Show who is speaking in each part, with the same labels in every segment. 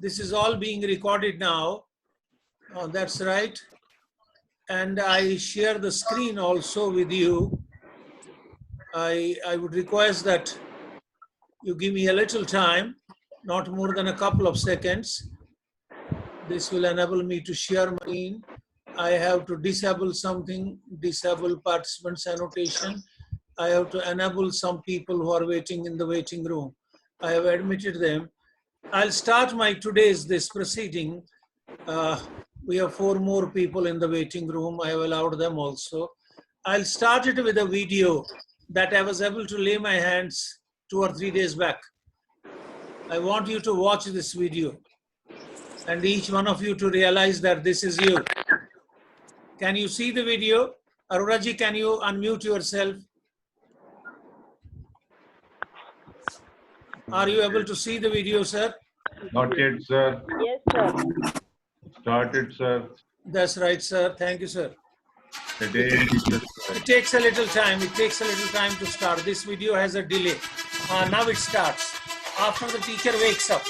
Speaker 1: This is all being recorded now. Oh, that's right. And I share the screen also with you. I would request that you give me a little time, not more than a couple of seconds. This will enable me to share my screen. I have to disable something, disable participants annotation. I have to enable some people who are waiting in the waiting room. I have admitted them. I'll start my this proceeding. We have 4 more people in the waiting room. I have allowed them also. I'll start it with a video that I was able to lay my hands 2 or 3 days back. I want you to watch this video and each one of you to realize that this is you. Can you see the video? Aruraji, can you unmute yourself? Are you able to see the video, sir?
Speaker 2: Not yet, sir.
Speaker 3: Yes, sir.
Speaker 2: Started, sir.
Speaker 1: That's right, sir. Thank you, sir.
Speaker 2: It
Speaker 1: takes a little time. It takes a little time to start. This video has a delay. Now it starts. After the teacher wakes up.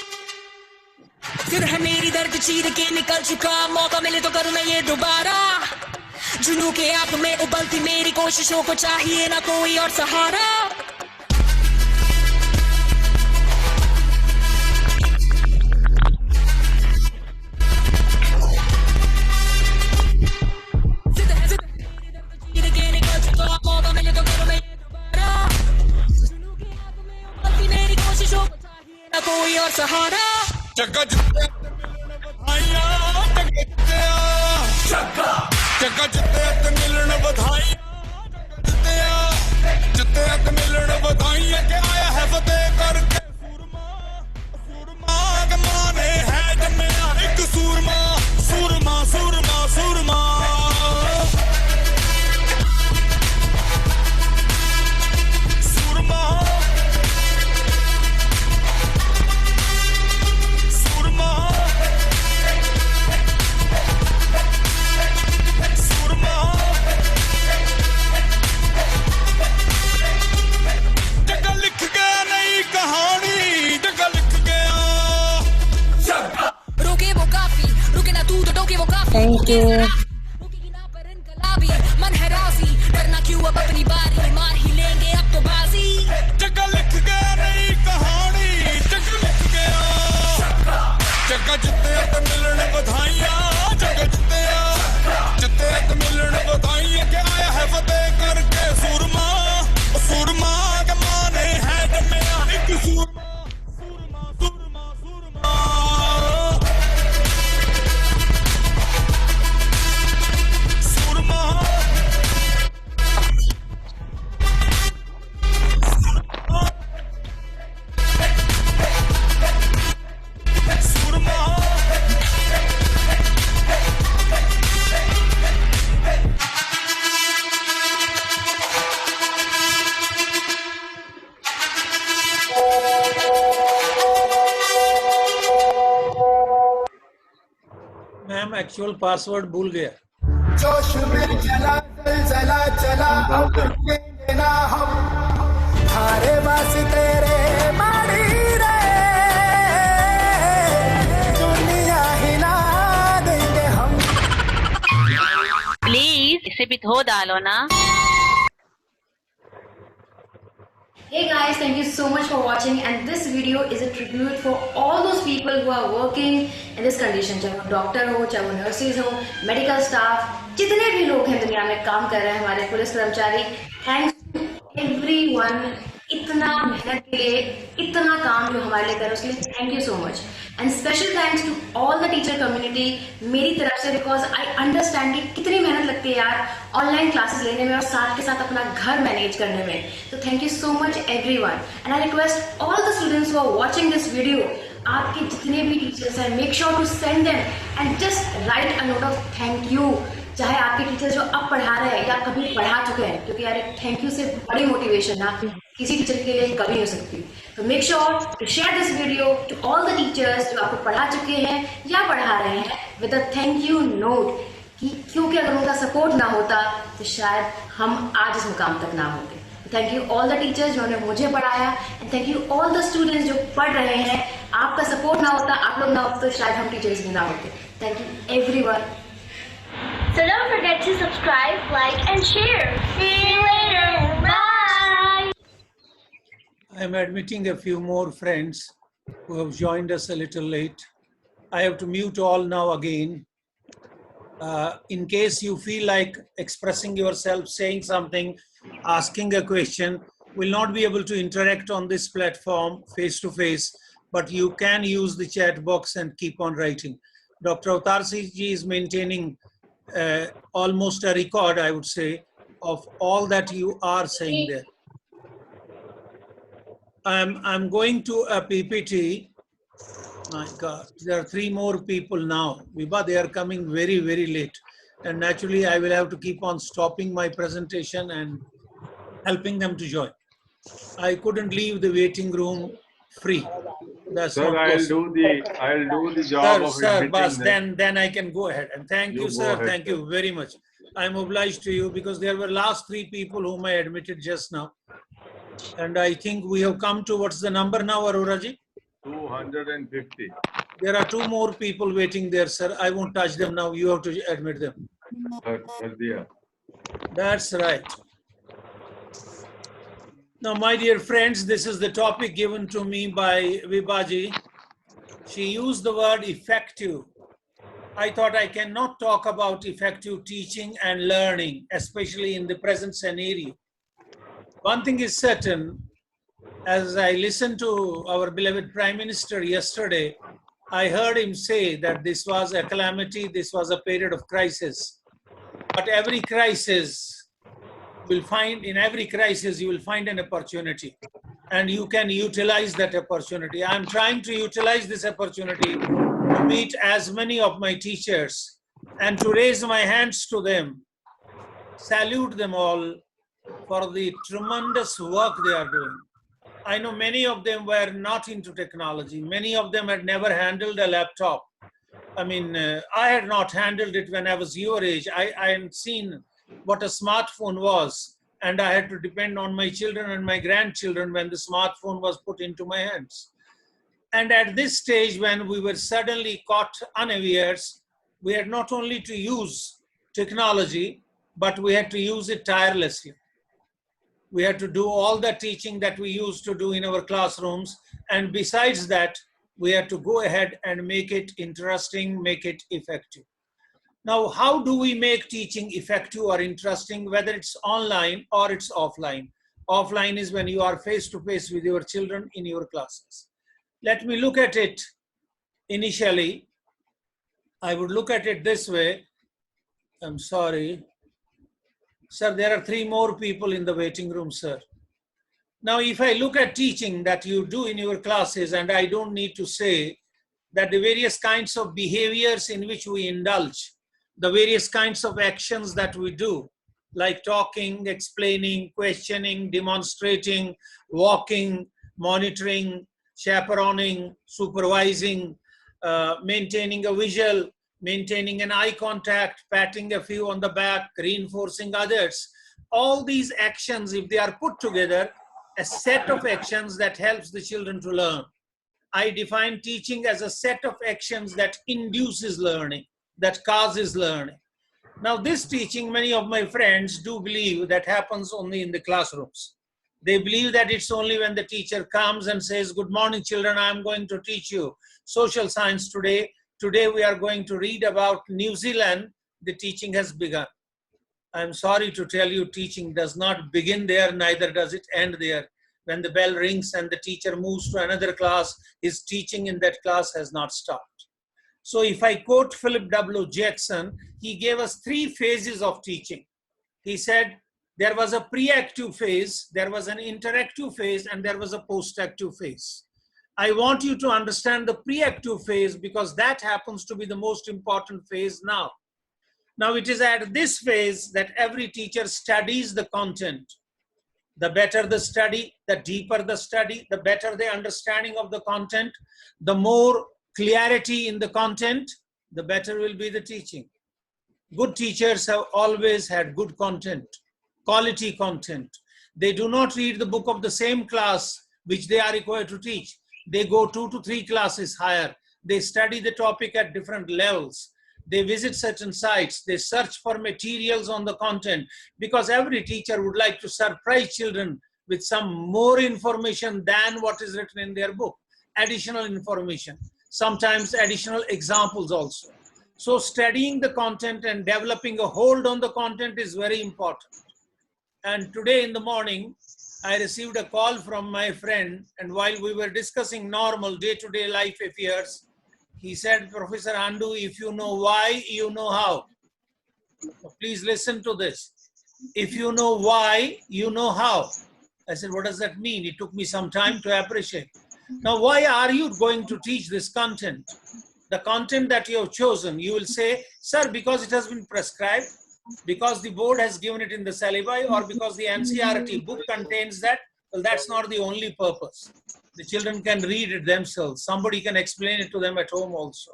Speaker 4: फिर है मेरी दर्द चीर के निकल चुका मौका मिले तो करूं मैं ये दोबारा जुनू के आंख में उबलती मेरी कोशिशों को चाहिए ना कोई और सहारा कोई और सहारा चक्का जिते बधाइयां चक्का जिते मिलन बधाइयां जिते मिलन बधाइयां के आया है फतेह करके सूरमा के माने है जम्मिया एक सूरमा सूरमा सूरमा सूरमा
Speaker 3: Thank you.
Speaker 4: मन है राजी करना क्यों अब अपनी बारी मार ही लेंगे अब तो बाजी जगह लिख गया नई कहानी जगह लिख गया जगह जिते तो मिलन बधाइयां जगह जिते तो मिलन बधाइयां के आया है फतेह करके सूरमा सूरमा के माने है जम्मिया एक सूरमा सूरमा सूरमा सूरमा
Speaker 1: मैम एक्चुअल पासवर्ड भूल गया
Speaker 5: जोश में चला जलजला चला अब लेना हम थारे वास्ते रे मारी रे दुनिया हिला देंगे हम
Speaker 6: प्लीज इसे भी धो डालो ना
Speaker 7: Hey guys, thank you so much for watching and this video is a tribute for all those people who are working in this condition. चाहे वो डॉक्टर हो, चाहे वो नर्सेज हो, मेडिकल स्टाफ, जितने भी लोग हैं दुनिया में काम कर रहे हैं हमारे पुलिस कर्मचारी, थैंक्स एवरीवन इतना मेहनत के लिए, इतना काम जो हमारे लिए करो उसके लिए thank you so much and special thanks to all the teacher community मेरी तरफ से बिकॉज आई अंडरस्टैंड कि कितनी मेहनत लगती है यार ऑनलाइन क्लासेस लेने में और साथ के साथ अपना घर मैनेज करने में तो thank you so much everyone and I request all the students who are watching this video आपके जितने भी टीचर्स हैं make sure to send them and just write a note of thank you चाहे आपके teacher जो अब पढ़ा रहे हैं या कभी पढ़ा चुके हैं क्योंकि यार थैंक यू से बड़ी मोटिवेशन ना किसी टीचर के लिए कभी हो सकती तो make sure to share this video to all the teachers जो आपको पढ़ा चुके हैं या पढ़ा रहे हैं with a thank you note क्योंकि अगर उनका सपोर्ट ना होता तो शायद हम आज इस मुकाम तक ना होते thank you all the teachers जिन्होंने मुझे पढ़ाया and thank you all the students जो पढ़ रहे हैं. आपका सपोर्ट ना होता, आप लोग ना होते तो शायद हम टीचर्स भी ना होते. Thank you everyone.
Speaker 3: So don't forget to subscribe, like, and share. See you later. Bye.
Speaker 1: I am admitting a few more friends who have joined us a little late. I have to mute all now again. In case you feel like expressing yourself, saying something, asking a question, will not be able to interact on this platform face to face, but you can use the chat box and keep on writing. Dr. Avtarsi ji is maintaining almost a record, I would say, of all that you are saying there. I'm going to a PPT. My God, there are 3 more people now. Vibha, they are coming very, very late. And naturally, I will have to keep on stopping my presentation and helping them to join. I couldn't leave the waiting room free. That's
Speaker 2: Sir,
Speaker 1: not
Speaker 2: I'll
Speaker 1: possible.
Speaker 2: do the job of
Speaker 1: Sir,
Speaker 2: admitting
Speaker 1: boss,
Speaker 2: them.
Speaker 1: then I can go ahead. And thank you,
Speaker 2: You
Speaker 1: sir.
Speaker 2: go ahead,
Speaker 1: Thank
Speaker 2: sir.
Speaker 1: you very much. I'm obliged to you because there were last 3 people whom I admitted just now. And I think we have come to, what's the number now, Arora ji?
Speaker 2: 250.
Speaker 1: There are 2 more people waiting there, sir. I won't touch them now. You have to admit them.
Speaker 2: Kar diya.
Speaker 1: That's right. Now, my dear friends, this is the topic given to me by Vibhaji. She used the word effective. I thought I cannot talk about effective teaching and learning, especially in the present scenario. One thing is certain, as I listened to our beloved Prime Minister yesterday, I heard him say that this was a calamity, this was a period of crisis. But every crisis will find, in every crisis, you will find an opportunity. And you can utilize that opportunity. I'm trying to utilize this opportunity to meet as many of my teachers and to raise my hands to them, salute them all for the tremendous work they are doing. I know many of them were not into technology. Many of them had never handled a laptop. I mean, I had not handled it when I was your age. I had seen what a smartphone was, and I had to depend on my children and my grandchildren when the smartphone was put into my hands. And at this stage, when we were suddenly caught unawares, we had not only to use technology, but we had to use it tirelessly. We had to do all the teaching that we used to do in our classrooms. And besides that, we had to go ahead and make it interesting, make it effective. Now, how do we make teaching effective or interesting, whether it's online or it's offline? Offline is when you are face to face with your children in your classes. Let me look at it initially. I would look at it this way. I'm sorry. Sir, there are 3 more people in the waiting room, sir. Now, if I look at teaching that you do in your classes, and I don't need to say that the various kinds of behaviors in which we indulge, the various kinds of actions that we do, like talking, explaining, questioning, demonstrating, walking, monitoring, chaperoning, supervising, maintaining a visual, maintaining an eye contact, patting a few on the back, reinforcing others. All these actions, if they are put together, a set of actions that helps the children to learn. I define teaching as a set of actions that induces learning, that causes learning. Now, this teaching, many of my friends do believe that happens only in the classrooms. They believe that it's only when the teacher comes and says, "Good morning, children, I'm going to teach you social science today. Today we are going to read about New Zealand." The teaching has begun. I'm sorry to tell you, teaching does not begin there, neither does it end there. When the bell rings and the teacher moves to another class, his teaching in that class has not stopped. So if I quote Philip W. Jackson, he gave us 3 phases of teaching. He said there was a pre-active phase, there was an interactive phase, and there was a post-active phase. I want you to understand the pre-active phase because that happens to be the most important phase now. Now, it is at this phase that every teacher studies the content. The better the study, the deeper the study, the better the understanding of the content, the more clarity in the content, the better will be the teaching. Good teachers have always had good content, quality content. They do not read the book of the same class which they are required to teach. They go 2 to 3 classes higher. They study the topic at different levels. They visit certain sites. They search for materials on the content, because every teacher would like to surprise children with some more information than what is written in their book. Additional information, sometimes additional examples also. So studying the content and developing a hold on the content is very important. And today in the morning, I received a call from my friend, and while we were discussing normal day-to-day life affairs, he said, Professor Andu, if you know why, you know how. Please listen to this. If you know why, you know how. I said, what does that mean? It took me some time to appreciate. Now, why are you going to teach this content? The content that you have chosen, you will say, sir, because it has been prescribed, because the board has given it in the syllabi, or because the NCERT book contains that. Well, that's not the only purpose. The children can read it themselves. Somebody can explain it to them at home also.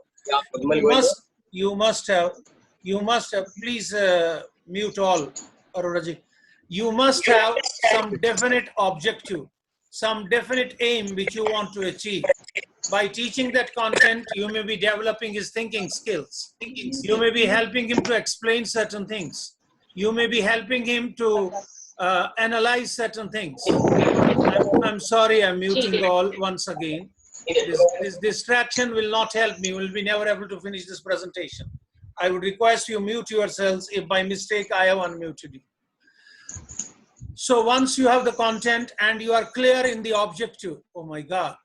Speaker 1: You must have, please mute all, Aroraji. You must have some definite objective, some definite aim which you want to achieve. By teaching that content, you may be developing his thinking skills. You may be helping him to explain certain things. You may be helping him to analyze certain things. I'm sorry, I'm muting all once again. This distraction will not help me. We'll be never able to finish this presentation. I would request you mute yourselves if by mistake I have unmuted you. So once you have the content and you are clear in the objective, oh my God,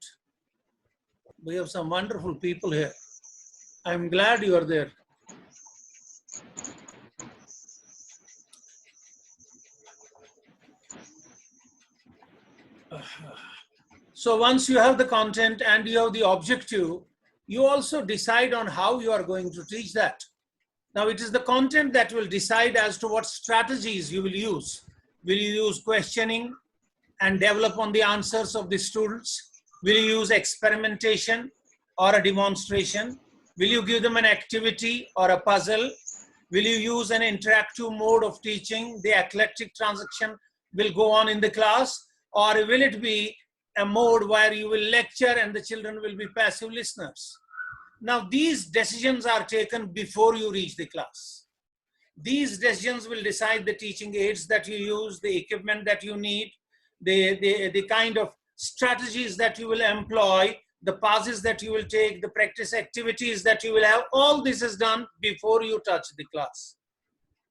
Speaker 1: we have some wonderful people here. I'm glad you are there. So once you have the content and you have the objective, you also decide on how you are going to teach that. Now it is the content that will decide as to what strategies you will use. Will you use questioning and develop on the answers of the students? Will you use experimentation or a demonstration? Will you give them an activity or a puzzle? Will you use an interactive mode of teaching? The eclectic transaction will go on in the class, or will it be a mode where you will lecture and the children will be passive listeners? Now these decisions are taken before you reach the class. These decisions will decide the teaching aids that you use, the equipment that you need, the kind of strategies that you will employ, the passes that you will take, the practice activities that you will have. All this is done before you touch the class.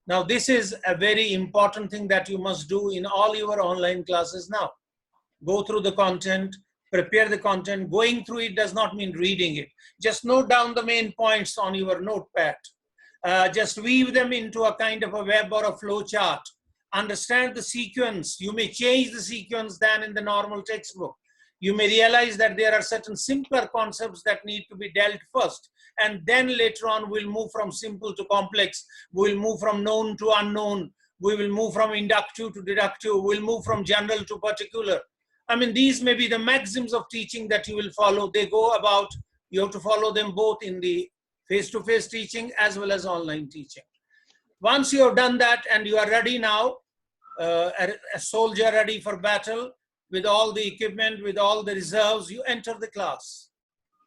Speaker 1: Now this is a very important thing that you must do in all your online classes now. Go through the content, prepare the content. Going through it does not mean reading it. Just note down the main points on your notepad. Just weave them into a kind of a web or a flow chart. Understand the sequence. You may change the sequence than in the normal textbook. You may realize that there are certain simpler concepts that need to be dealt first. And then later on, we'll move from simple to complex. We'll move from known to unknown. We will move from inductive to deductive. We'll move from general to particular. I mean, these may be the maxims of teaching that you will follow. They go about, you have to follow them both in the face-to-face teaching as well as online teaching. Once you have done that and you are ready now, a soldier ready for battle, with all the equipment, with all the reserves, you enter the class.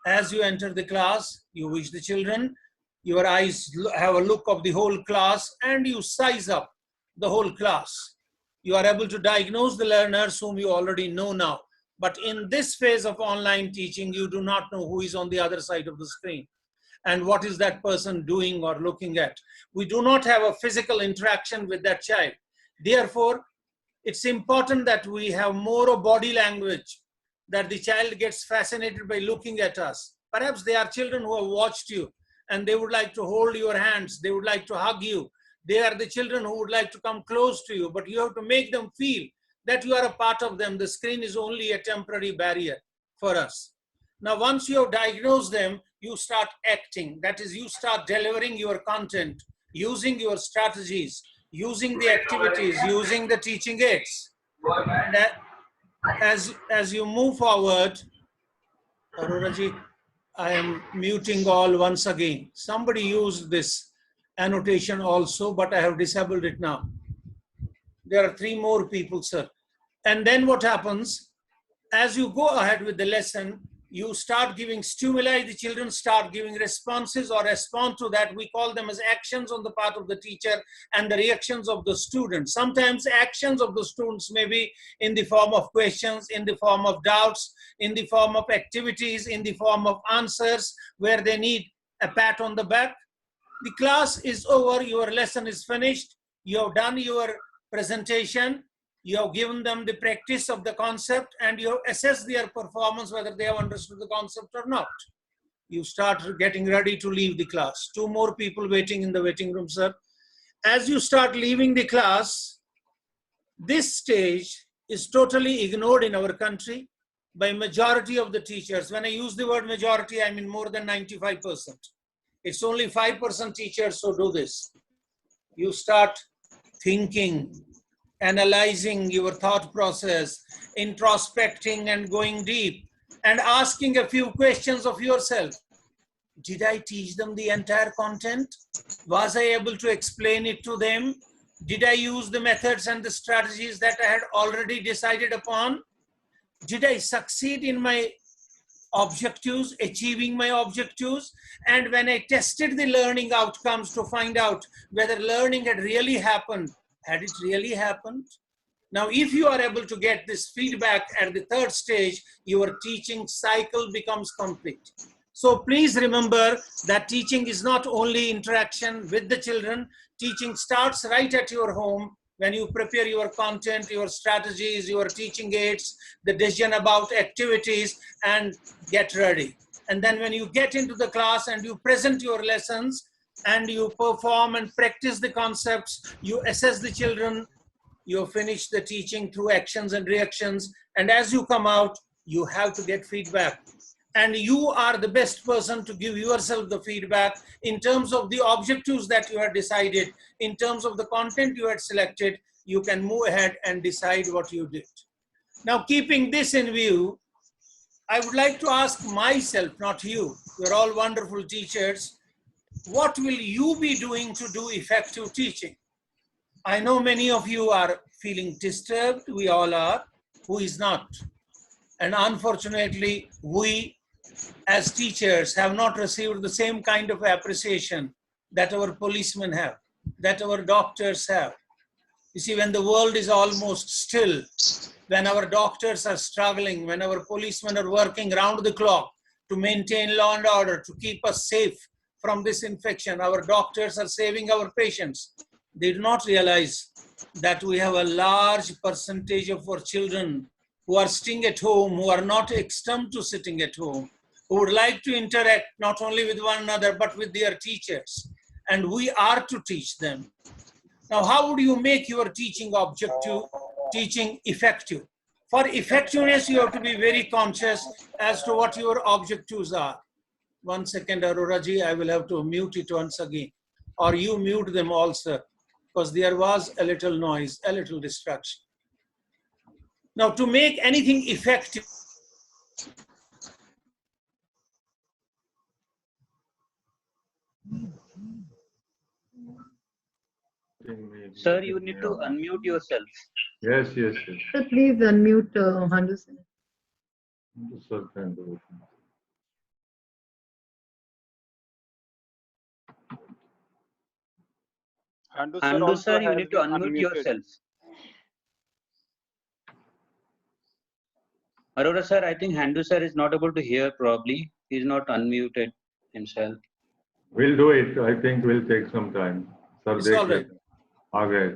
Speaker 1: As you enter the class, you wish the children, your eyes have a look of the whole class, and you size up the whole class. You are able to diagnose the learners whom you already know now. But in this phase of online teaching, you do not know who is on the other side of the screen and what is that person doing or looking at. We do not have a physical interaction with that child. Therefore, it's important that we have more of body language, that the child gets fascinated by looking at us. Perhaps there are children who have watched you and they would like to hold your hands. They would like to hug you. They are the children who would like to come close to you, but you have to make them feel that you are a part of them. The screen is only a temporary barrier for us. Now, once you have diagnosed them, you start acting. That is, you start delivering your content, using your strategies, using the activities, using the teaching aids. And as you move forward, Aroraji, I am muting all once again. Somebody used this annotation also, but I have disabled it now. There are 3 more people, sir. And then what happens? As you go ahead with the lesson, you start giving stimuli, the children start giving responses or respond to that. We call them as actions on the part of the teacher and the reactions of the students. Sometimes actions of the students may be in the form of questions, in the form of doubts, in the form of activities, in the form of answers where they need a pat on the back. The class is over, your lesson is finished, you have done your presentation, you have given them the practice of the concept, and you have assessed their performance, whether they have understood the concept or not. You start getting ready to leave the class. 2 more people waiting in the waiting room, sir. As you start leaving the class, this stage is totally ignored in our country by majority of the teachers. When I use the word majority, I mean more than 95%. It's only 5% teachers who do this. You start thinking, analyzing your thought process, introspecting and going deep, and asking a few questions of yourself. Did I teach them the entire content? Was I able to explain it to them? Did I use the methods and the strategies that I had already decided upon? Did I succeed in my objectives, achieving my objectives? And when I tested the learning outcomes to find out whether learning had really happened, had it really happened? Now, if you are able to get this feedback at the 3rd stage, your teaching cycle becomes complete. So please remember that teaching is not only interaction with the children. Teaching starts right at your home when you prepare your content, your strategies, your teaching aids, the decision about activities, and get ready. And then when you get into the class and you present your lessons, and you perform and practice the concepts, you assess the children, you finish the teaching through actions and reactions, and as you come out, you have to get feedback. And you are the best person to give yourself the feedback in terms of the objectives that you had decided, in terms of the content you had selected. You can move ahead and decide what you did. Now, keeping this in view, I would like to ask myself, not you, you're all wonderful teachers, what will you be doing to do effective teaching? I know many of you are feeling disturbed. We all are. Who is not? And unfortunately, we as teachers have not received the same kind of appreciation that our policemen have, that our doctors have. You see, when the world is almost still, when our doctors are struggling, when our policemen are working round the clock to maintain law and order, to keep us safe from this infection, our doctors are saving our patients. They do not realize that we have a large percentage of our children who are staying at home, who are not accustomed to sitting at home, who would like to interact not only with one another, but with their teachers. And we are to teach them. Now, how would you make your teaching objective, teaching effective? For effectiveness, you have to be very conscious as to what your objectives are. 1 second, Arora ji, I will have to mute it once again. Or you mute them also, because there was a little noise, a little distraction. Now, to make anything effective,
Speaker 8: Sir, you need to unmute yourself.
Speaker 2: Yes.
Speaker 9: Sir, please unmute Handu sir.
Speaker 2: Sir, can do it.
Speaker 8: Handu sir, you need to unmute yourself. Arora sir, I think Handu sir is not able to hear probably. He is not unmuted himself.
Speaker 2: We'll do it. I think we'll take some time. Sir,
Speaker 1: it's all right.
Speaker 2: Okay.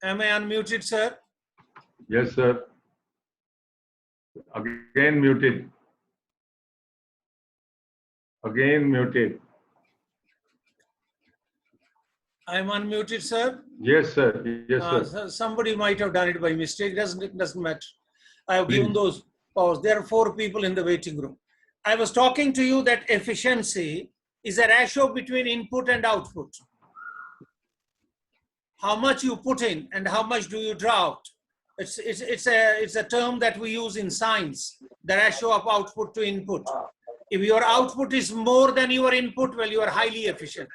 Speaker 1: Am I unmuted, sir?
Speaker 2: Yes, sir. Again muted. Again muted.
Speaker 1: I'm unmuted, sir?
Speaker 2: Yes, sir. Yes, sir.
Speaker 1: Somebody might have done it by mistake. It doesn't matter. I have given those powers. There are 4 people in the waiting room. I was talking to you that efficiency is a ratio between input and output. How much you put in and how much do you draw out. It's a term that we use in science, the ratio of output to input. If your output is more than your input, well, you are highly efficient.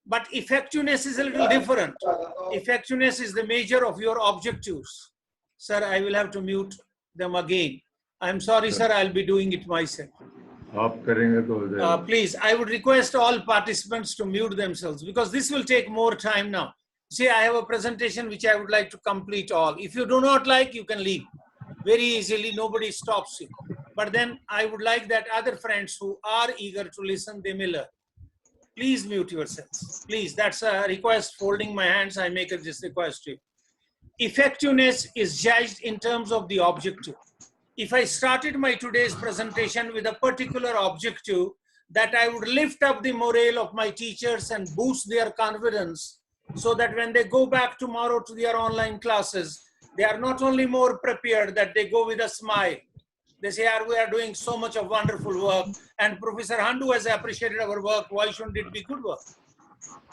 Speaker 1: But effectiveness is a little different. Effectiveness is the measure of your objectives. Sir, I will have to mute them again. I'm sorry, sir, I'll be doing it myself.
Speaker 2: आप करेंगे तो हो जाएगा.
Speaker 1: Please, I would request all participants to mute themselves because this will take more time now. See, I have a presentation which I would like to complete all. If you do not like, you can leave very easily. Nobody stops you. But then I would like that other friends who are eager to listen, they may learn. Please mute yourselves. Please, that's a request. Folding my hands, I make this request to you. Effectiveness is judged in terms of the objective. If I started my today's presentation with a particular objective that I would lift up the morale of my teachers and boost their confidence so that when they go back tomorrow to their online classes, they are not only more prepared, that they go with a smile. They say, we are doing so much of wonderful work and Professor Handu has appreciated our work. Why shouldn't it be good work?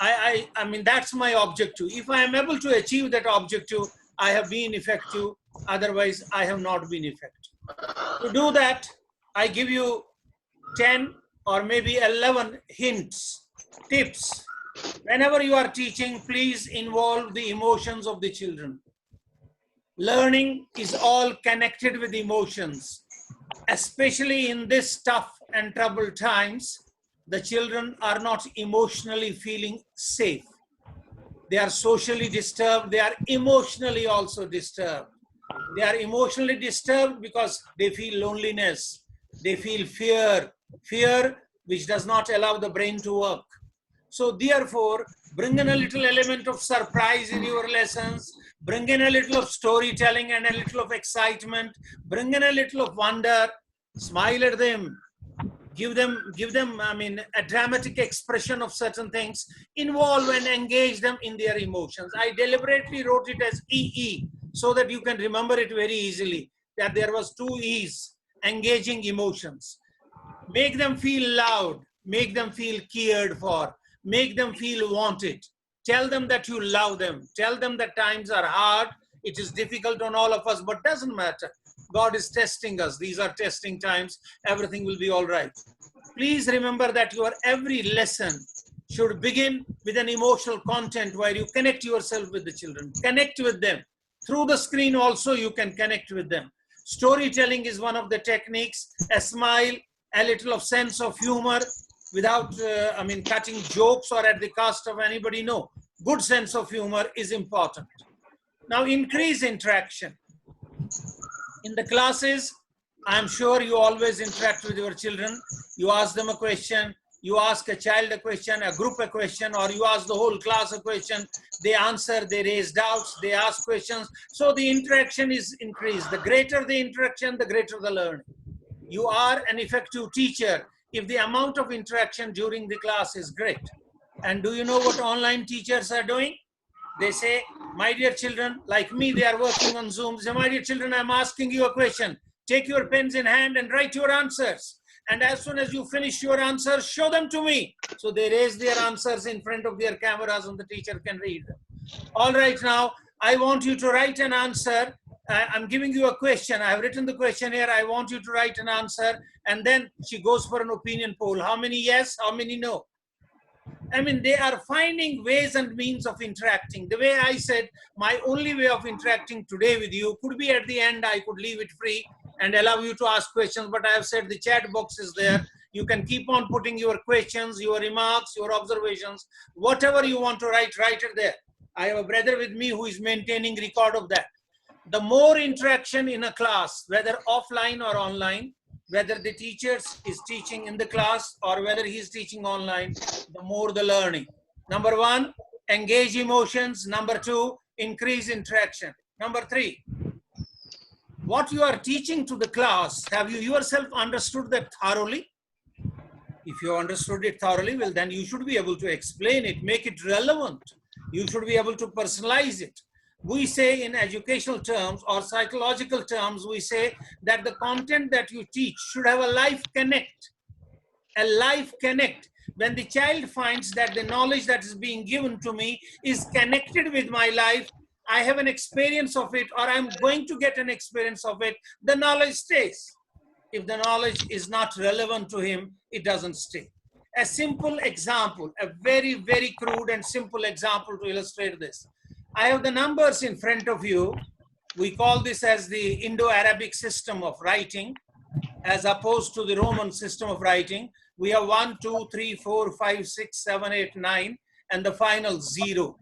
Speaker 1: I mean, that's my objective. If I am able to achieve that objective, I have been effective. Otherwise, I have not been effective. To do that, I give you 10 or maybe 11 hints, tips. Whenever you are teaching, please involve the emotions of the children. Learning is all connected with emotions. Especially in this tough and troubled times, the children are not emotionally feeling safe. They are socially disturbed. They are emotionally also disturbed. They are emotionally disturbed because they feel loneliness. They feel fear which does not allow the brain to work. So therefore, bring in a little element of surprise in your lessons, bring in a little of storytelling and a little of excitement, bring in a little of wonder, smile at them, give them, I mean, a dramatic expression of certain things, involve and engage them in their emotions. I deliberately wrote it as EE so that you can remember it very easily, that there was 2 E's, engaging emotions. Make them feel loud, make them feel cared for, make them feel wanted. Tell them that you love them. Tell them that times are hard. It is difficult on all of us, but doesn't matter. God is testing us. These are testing times. Everything will be all right. Please remember that your every lesson should begin with an emotional content where you connect yourself with the children. Connect with them. Through the screen also you can connect with them. Storytelling is one of the techniques. A smile, a little of sense of humor, without, I mean, cutting jokes or at the cost of anybody. No, good sense of humor is important. Now, increase interaction. In the classes, I'm sure you always interact with your children. You ask them a question, you ask a child a question, a group a question, or you ask the whole class a question. They answer, they raise doubts, they ask questions. So the interaction is increased. The greater the interaction, the greater the learning. You are an effective teacher if the amount of interaction during the class is great. And do you know what online teachers are doing? They say, my dear children, like me, they are working on Zoom. They say, my dear children, I'm asking you a question. Take your pens in hand and write your answers. And as soon as you finish your answers, show them to me. So they raise their answers in front of their cameras and the teacher can read them. All right, now, I want you to write an answer. I'm giving you a question. I have written the question here. I want you to write an answer. And then she goes for an opinion poll. How many yes? How many no? I mean, they are finding ways and means of interacting. The way I said, my only way of interacting today with you could be at the end, I could leave it free and allow you to ask questions. But I have said the chat box is there. You can keep on putting your questions, your remarks, your observations, whatever you want to write, write it there. I have a brother with me who is maintaining record of that. The more interaction in a class, whether offline or online, whether the teacher is teaching in the class or whether he is teaching online, the more the learning. Number 1, engage emotions. Number 2, increase interaction. Number 3, what you are teaching to the class, have you yourself understood that thoroughly? If you understood it thoroughly, well, then you should be able to explain it, make it relevant. You should be able to personalize it. We say in educational terms or psychological terms, we say that the content that you teach should have a life connect. A life connect. When the child finds that the knowledge that is being given to me is connected with my life, I have an experience of it or I'm going to get an experience of it, the knowledge stays. If the knowledge is not relevant to him, it doesn't stay. A simple example, a very, very crude and simple example to illustrate this. I have the numbers in front of you. We call this as the Indo-Arabic system of writing, as opposed to the Roman system of writing. We have 1, 2, 3, 4, 5, 6, 7, 8, 9, and the final 0.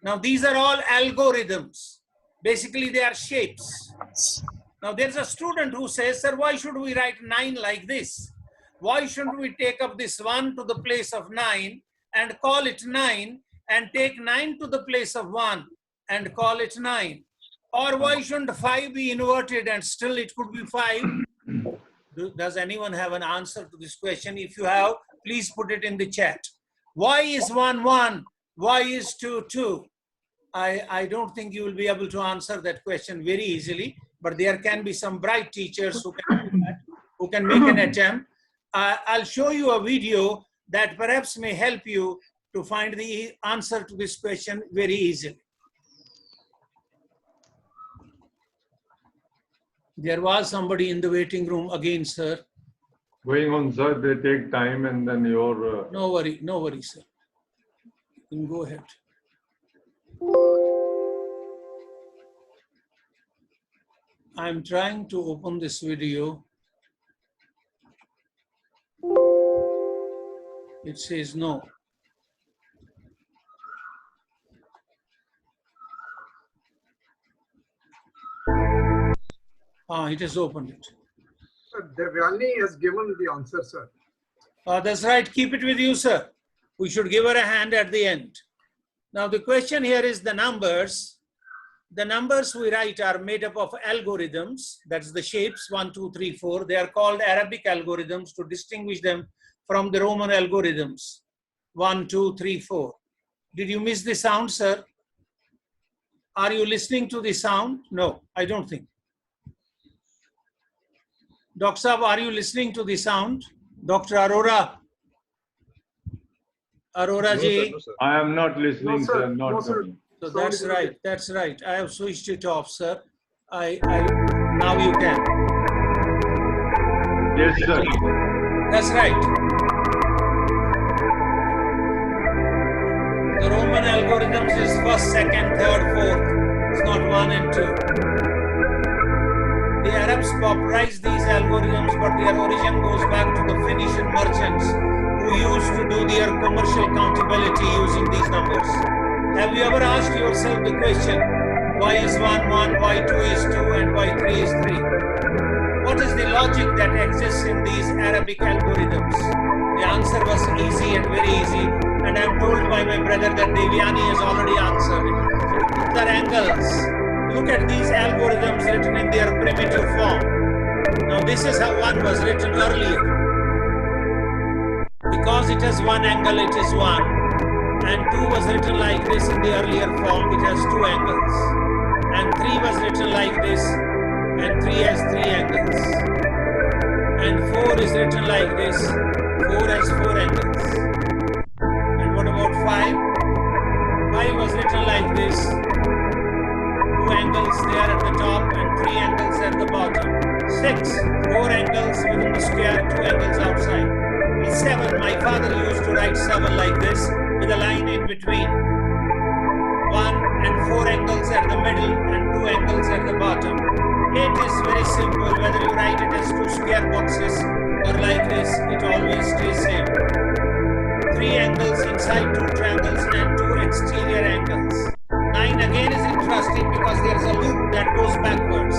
Speaker 1: Now, these are all algorithms. Basically, they are shapes. Now, there's a student who says, sir, why should we write 9 like this? Why shouldn't we take up this 1 to the place of 9 and call it 9, and take 9 to the place of 1 and call it 9? Or why shouldn't 5 be inverted and still it could be 5? Does anyone have an answer to this question? If you have, please put it in the chat. Why is 1, 1? Why is 2, 2? I don't think you will be able to answer that question very easily, but there can be some bright teachers who can do that, who can make an attempt. I'll show you a video that perhaps may help you to find the answer to this question very easily. There was somebody in the waiting room again, sir.
Speaker 2: Going on, sir, they take time and then your...
Speaker 1: No worry, sir. You can go ahead. I'm trying to open this video. It says no. It has opened it.
Speaker 10: Sir, Devyani has given the answer, sir.
Speaker 1: That's right. Keep it with you, sir. We should give her a hand at the end. Now, the question here is the numbers. The numbers we write are made up of algorithms. That's the shapes, 1, 2, 3, 4. They are called Arabic algorithms to distinguish them from the Roman algorithms. 1, 2, 3, 4. Did you miss the sound, sir? Are you listening to the sound? No, I don't think. Dr. Saab, are you listening to the sound? Dr. Arora? Arora ji?
Speaker 2: No, I am not listening, sir. Not coming.
Speaker 1: So that's right. That's right. I have switched it off, sir. Now you can.
Speaker 2: Yes, sir.
Speaker 1: That's right. The Roman algorithms is first, second, third, fourth. It's not 1 and 2. The Arabs popularized these algorithms, but their origin goes back to the Phoenician merchants who used to do their commercial countability using these numbers. Have you ever asked yourself the question, why is 1, 1, why 2 is 2, and why 3 is 3? What is the logic that exists in these Arabic algorithms? The answer was easy and very easy, and I'm told by my brother that Devyani has already answered it. These are angles. Look at these algorithms written in their primitive form. Now this is how 1 was written earlier. Because it has 1 angle, it is 1. And 2 was written like this in the earlier form, it has 2 angles. And 3 was written like this, and 3 has 3 angles. And 4 is written like this, 4 has 4 angles. And what about 5? 5 was written like this, 2 angles there at the top and 3 angles at the bottom. 6, 4 angles within the square, 2 angles outside. And 7, my father used to write 7 like this, with a line in between. 1 and 4 angles at the middle and 2 angles at the bottom. 8 is very simple, whether you write it as 2 square boxes or like this, it always stays same. 3 angles inside 2 triangles and 2 exterior angles. 9 again is interesting because there's a loop that goes backwards.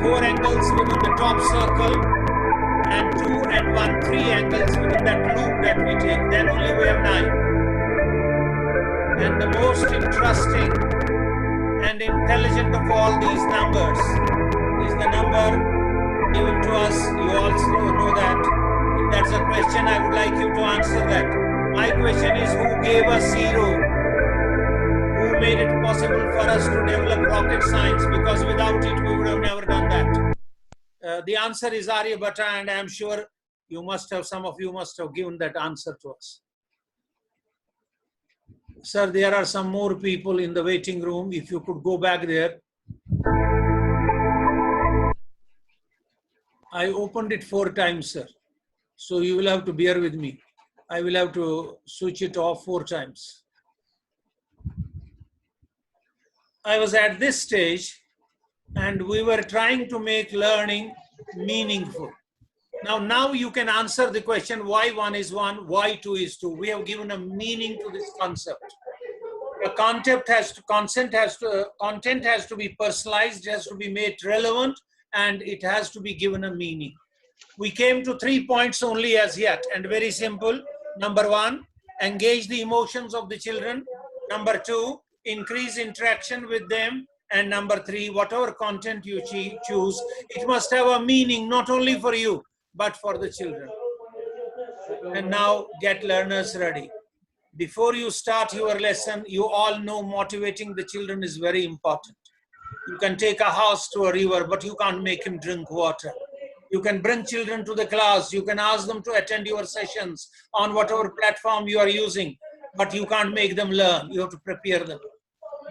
Speaker 1: 4 angles within the top circle and 2 and 1, 3 angles within that loop that we take. Then only we have 9. And the most interesting and intelligent of all these numbers is the number given to us. You also know that. If that's a question, I would like you to answer that. My question is, who gave us 0? Who made it possible for us to develop rocket science? Because without it, we would have never done that. The answer is Aryabhatta, and I am sure you must have, some of you must have given that answer to us. Sir, there are some more people in the waiting room. If you could go back there. I opened it 4 times, sir. So you will have to bear with me. I will have to switch it off 4 times. I was at this stage and we were trying to make learning meaningful. Now you can answer the question why 1 is 1, why 2 is 2. We have given a meaning to this concept. The content has to be personalized, it has to be made relevant, and it has to be given a meaning. We came to 3 points only as yet, and very simple. Number 1, engage the emotions of the children. Number 2, increase interaction with them. And number 3, whatever content you choose, it must have a meaning not only for you, but for the children. And now get learners ready. Before you start your lesson, you all know motivating the children is very important. You can take a horse to a river, but you can't make him drink water. You can bring children to the class. You can ask them to attend your sessions on whatever platform you are using, but you can't make them learn. You have to prepare them.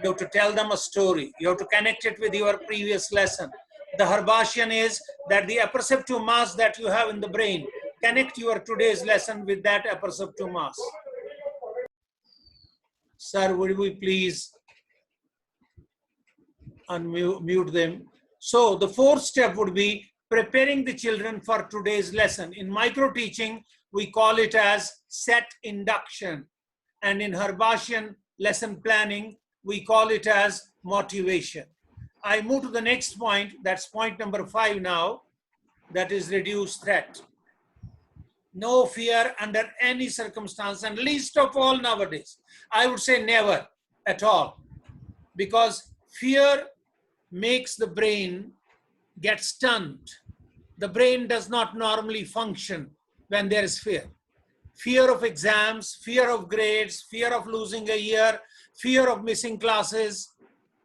Speaker 1: You have to tell them a story. You have to connect it with your previous lesson. The Herbatian is that the apperceptive mass that you have in the brain, connect your today's lesson with that apperceptive mass. Sir, would we please unmute them? So the 4th step would be preparing the children for today's lesson. In micro teaching, we call it as set induction. And in Herbatian lesson planning, we call it as motivation. I move to the next point. That's point number 5 now. That is reduce threat. No fear under any circumstance, and least of all nowadays. I would say never at all, because fear makes the brain get stunned. The brain does not normally function when there is fear. Fear of exams, fear of grades, fear of losing a year, fear of missing classes.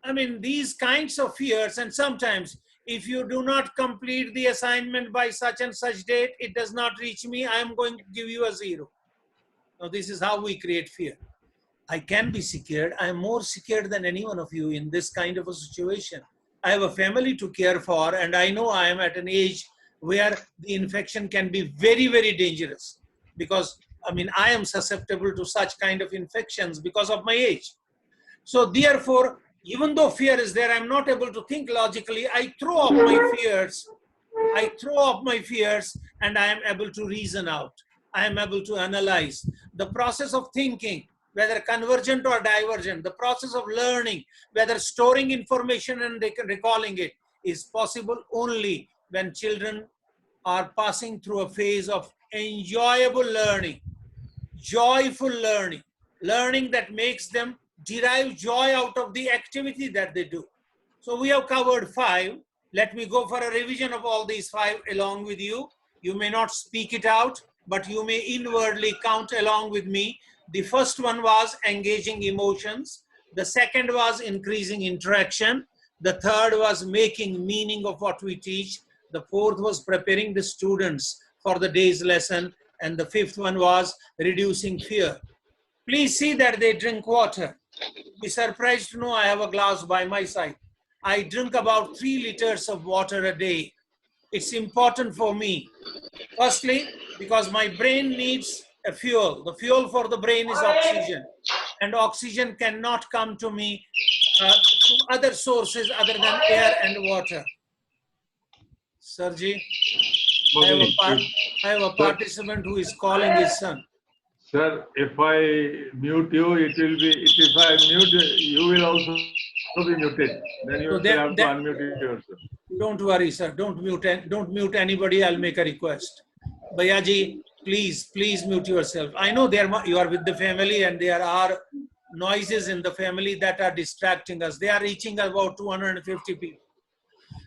Speaker 1: I mean, these kinds of fears, and sometimes if you do not complete the assignment by such and such date, it does not reach me, I am going to give you a 0. Now, this is how we create fear. I can be scared. I am more scared than any one of you in this kind of a situation. I have a family to care for, and I know I am at an age where the infection can be very, very dangerous, because I mean, I am susceptible to such kind of infections because of my age. So therefore, even though fear is there, I'm not able to think logically. I throw up my fears. And I am able to reason out. I am able to analyze. The process of thinking, whether convergent or divergent, the process of learning, whether storing information and recalling it, is possible only when children are passing through a phase of enjoyable learning, joyful learning, learning that makes them derive joy out of the activity that they do. So we have covered 5. Let me go for a revision of all these 5 along with you. You may not speak it out, but you may inwardly count along with me. The first one was engaging emotions. The second was increasing interaction. The third was making meaning of what we teach. The fourth was preparing the students for the day's lesson. And the 5th one was reducing fear. Please see that they drink water. Be surprised to know I have a glass by my side. I drink about 3 liters of water a day. It's important for me. Firstly, because my brain needs a fuel. The fuel for the brain is oxygen. And oxygen cannot come to me through other sources other than air and water. Sergi, I have a participant who is calling his son.
Speaker 2: Sir, if I mute you, it will be, if I mute, you will also be muted. Then you have to unmute yourself.
Speaker 1: Don't worry, sir. Don't mute anybody. I'll make a request. Bayaji, please mute yourself. I know you are with the family and there are noises in the family that are distracting us. They are reaching about 250 people.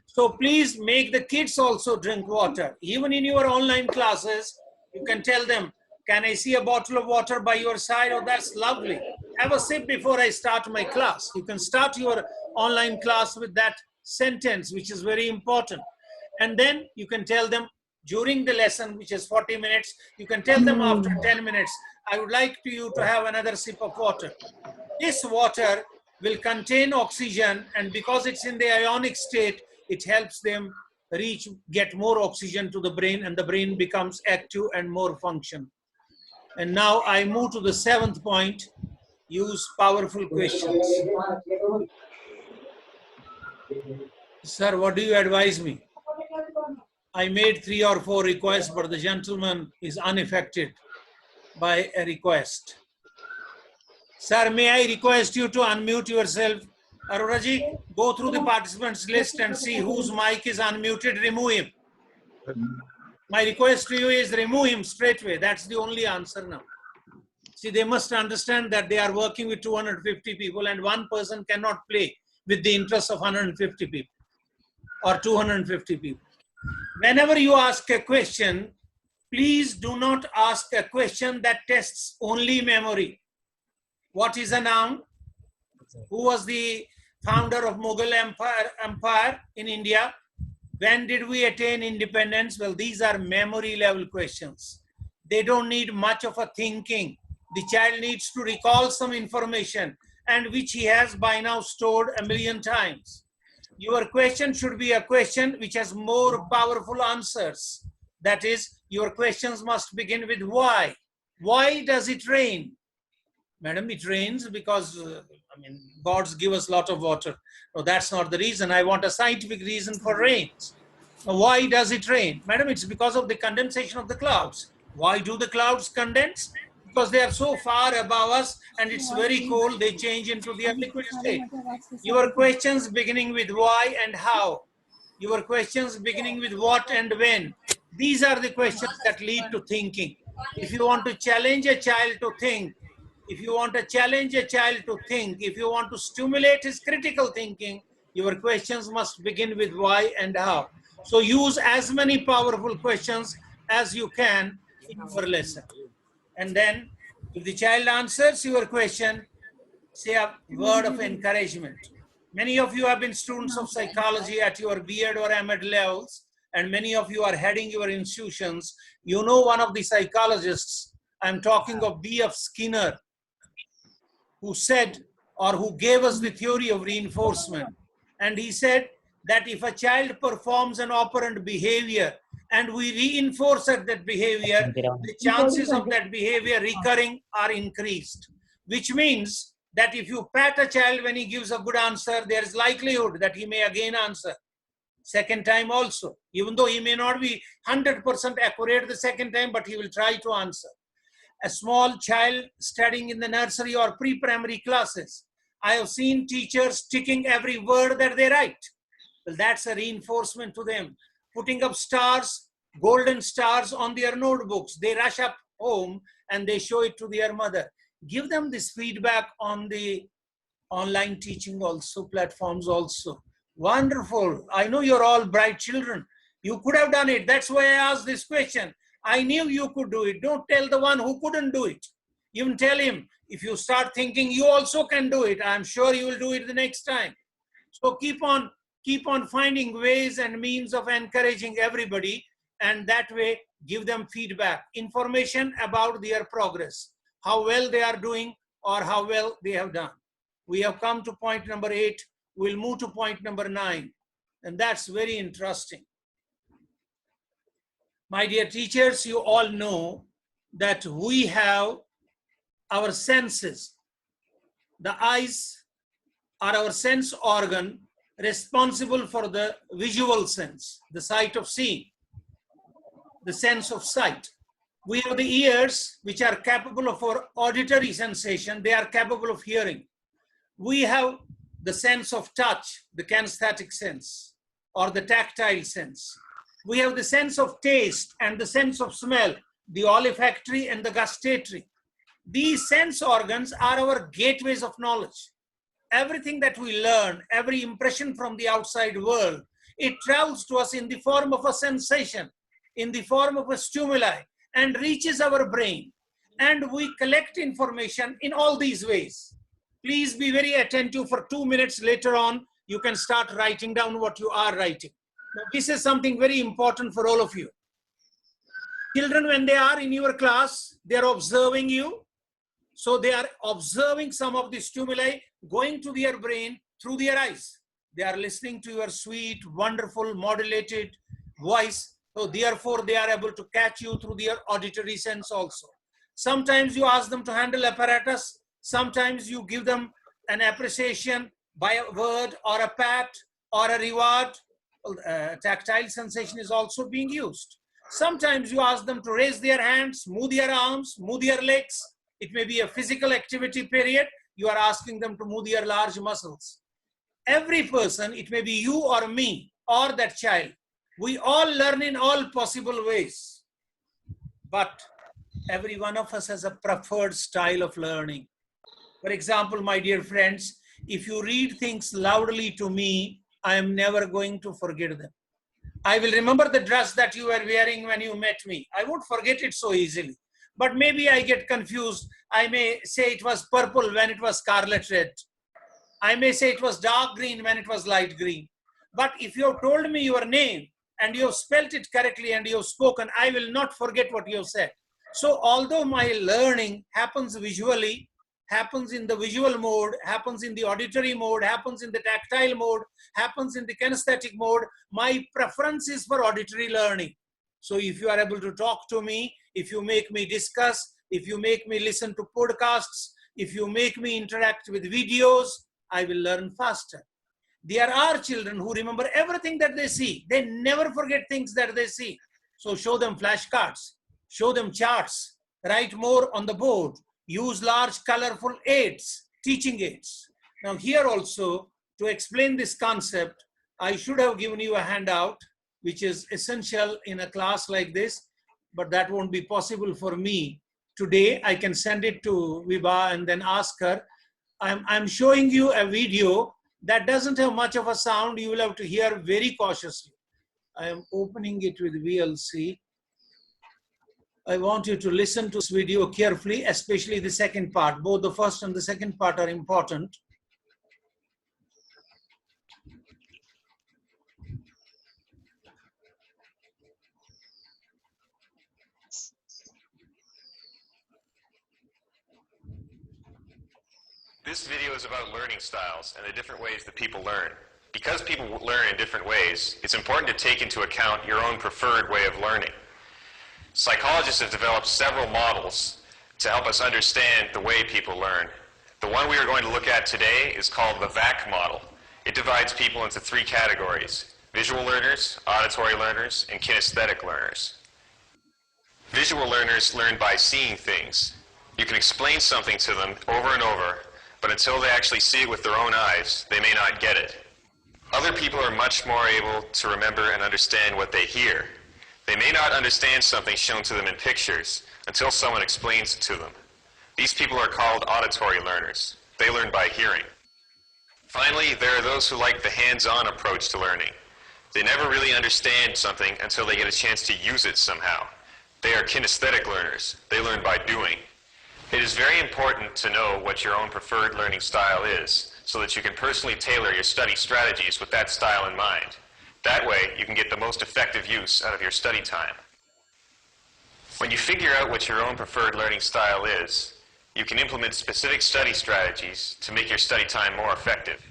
Speaker 1: So please make the kids also drink water. Even in your online classes, you can tell them, can I see a bottle of water by your side? Oh, that's lovely. Have a sip before I start my class. You can start your online class with that sentence, which is very important. And then you can tell them during the lesson, which is 40 minutes, you can tell them after 10 minutes, I would like you to have another sip of water. This water will contain oxygen, and because it's in the ionic state, it helps them get more oxygen to the brain, and the brain becomes active and more functional. And now I move to the 7th point, use powerful questions. Sir, what do you advise me? I made 3 or 4 requests, but the gentleman is unaffected by a request. Sir, may I request you to unmute yourself? Aroraji, go through the participants list and see whose mic is unmuted, remove him. My request to you is remove him straight away. That's the only answer now. See, they must understand that they are working with 250 people and one person cannot play with the interest of 150 people or 250 people. Whenever you ask a question, please do not ask a question that tests only memory. What is a noun? Who was the founder of Mughal Empire in India? When did we attain independence? Well, these are memory level questions. They don't need much of a thinking. The child needs to recall some information and which he has by now stored a million times. Your question should be a question which has more powerful answers. That is, your questions must begin with why. Why does it rain? Madam, it rains because, gods give us a lot of water. No, that's not the reason. I want a scientific reason for rains. Now, why does it rain? Madam, it's because of the condensation of the clouds. Why do the clouds condense? Because they are so far above us and it's very cold, they change into their liquid state. Your questions beginning with why and how. Your questions beginning with what and when. These are the questions that lead to thinking. If you want to challenge a child to think, if you want to challenge a child to think, if you want to stimulate his critical thinking, your questions must begin with why and how. So use as many powerful questions as you can in your lesson. And then if the child answers your question, say a word of encouragement. Many of you have been students of psychology at your B.Ed or M.Ed levels, and many of you are heading your institutions. You know one of the psychologists, I'm talking of B.F. Skinner, who said or who gave us the theory of reinforcement. And he said that if a child performs an operant behavior and we reinforce that behavior, the chances of that behavior recurring are increased. Which means that if you pat a child when he gives a good answer, there is likelihood that he may again answer. Second time also, even though he may not be 100% accurate the second time, but he will try to answer. A small child studying in the nursery or pre-primary classes, I have seen teachers ticking every word that they write. Well, that's a reinforcement to them. Putting up stars, golden stars on their notebooks. They rush up home and they show it to their mother. Give them this feedback on the online teaching also, platforms also. Wonderful. I know you're all bright children. You could have done it. That's why I asked this question. I knew you could do it. Don't tell the one who couldn't do it. Even tell him, if you start thinking you also can do it, I'm sure you will do it the next time. So keep on finding ways and means of encouraging everybody, and that way give them feedback, information about their progress, how well they are doing or how well they have done. We have come to point number 8. We'll move to point number 9, and that's very interesting. My dear teachers, you all know that we have our senses. The eyes are our sense organ responsible for the visual sense, the sight of seeing, the sense of sight. We have the ears, which are capable of our auditory sensation. They are capable of hearing. We have the sense of touch, the kinesthetic sense, or the tactile sense. We have the sense of taste and the sense of smell, the olfactory and the gustatory. These sense organs are our gateways of knowledge. Everything that we learn, every impression from the outside world, it travels to us in the form of a sensation, in the form of a stimuli, and reaches our brain. And we collect information in all these ways. Please be very attentive. For 2 minutes later on, you can start writing down what you are writing. Now, this is something very important for all of you. Children, when they are in your class, they are observing you. So they are observing some of the stimuli going to their brain through their eyes. They are listening to your sweet, wonderful, modulated voice. So therefore, they are able to catch you through their auditory sense also. Sometimes you ask them to handle apparatus. Sometimes you give them an appreciation by a word or a pat or a reward, tactile sensation is also being used. Sometimes you ask them to raise their hands, move their arms, move their legs. It may be a physical activity period. You are asking them to move their large muscles. Every person, it may be you or me or that child, we all learn in all possible ways. But every one of us has a preferred style of learning. For example, my dear friends, if you read things loudly to me, I am never going to forget them. I will remember the dress that you were wearing when you met me. I won't forget it so easily. But maybe I get confused. I may say it was purple when it was scarlet red. I may say it was dark green when it was light green. But if you have told me your name and you have spelt it correctly and you have spoken, I will not forget what you have said. So although my learning happens visually, happens in the visual mode, happens in the auditory mode, happens in the tactile mode, happens in the kinesthetic mode, my preference is for auditory learning. So if you are able to talk to me, if you make me discuss, if you make me listen to podcasts, if you make me interact with videos, I will learn faster. There are children who remember everything that they see. They never forget things that they see. So show them flashcards, show them charts, write more on the board, use large colorful aids, teaching aids. Now here also, to explain this concept, I should have given you a handout, which is essential in a class like this, but that won't be possible for me. Today, I can send it to Vibha and then ask her. I'm showing you a video that doesn't have much of a sound. You will have to hear very cautiously. I am opening it with VLC. I want you to listen to this video carefully, especially the second part. Both the first and the second part are important.
Speaker 11: This video is about learning styles and the different ways that people learn. Because people learn in different ways, it's important to take into account your own preferred way of learning. Psychologists have developed several models to help us understand the way people learn. The one we are going to look at today is called the VAC model. It divides people into three categories: visual learners, auditory learners, and kinesthetic learners. Visual learners learn by seeing things. You can explain something to them over and over, but until they actually see it with their own eyes, they may not get it. Other people are much more able to remember and understand what they hear. They may not understand something shown to them in pictures until someone explains it to them. These people are called auditory learners. They learn by hearing. Finally, there are those who like the hands-on approach to learning. They never really understand something until they get a chance to use it somehow. They are kinesthetic learners. They learn by doing. It is very important to know what your own preferred learning style is, so that you can personally tailor your study strategies with that style in mind. That way, you can get the most effective use out of your study time. When you figure out what your own preferred learning style is, you can implement specific study strategies to make your study time more effective.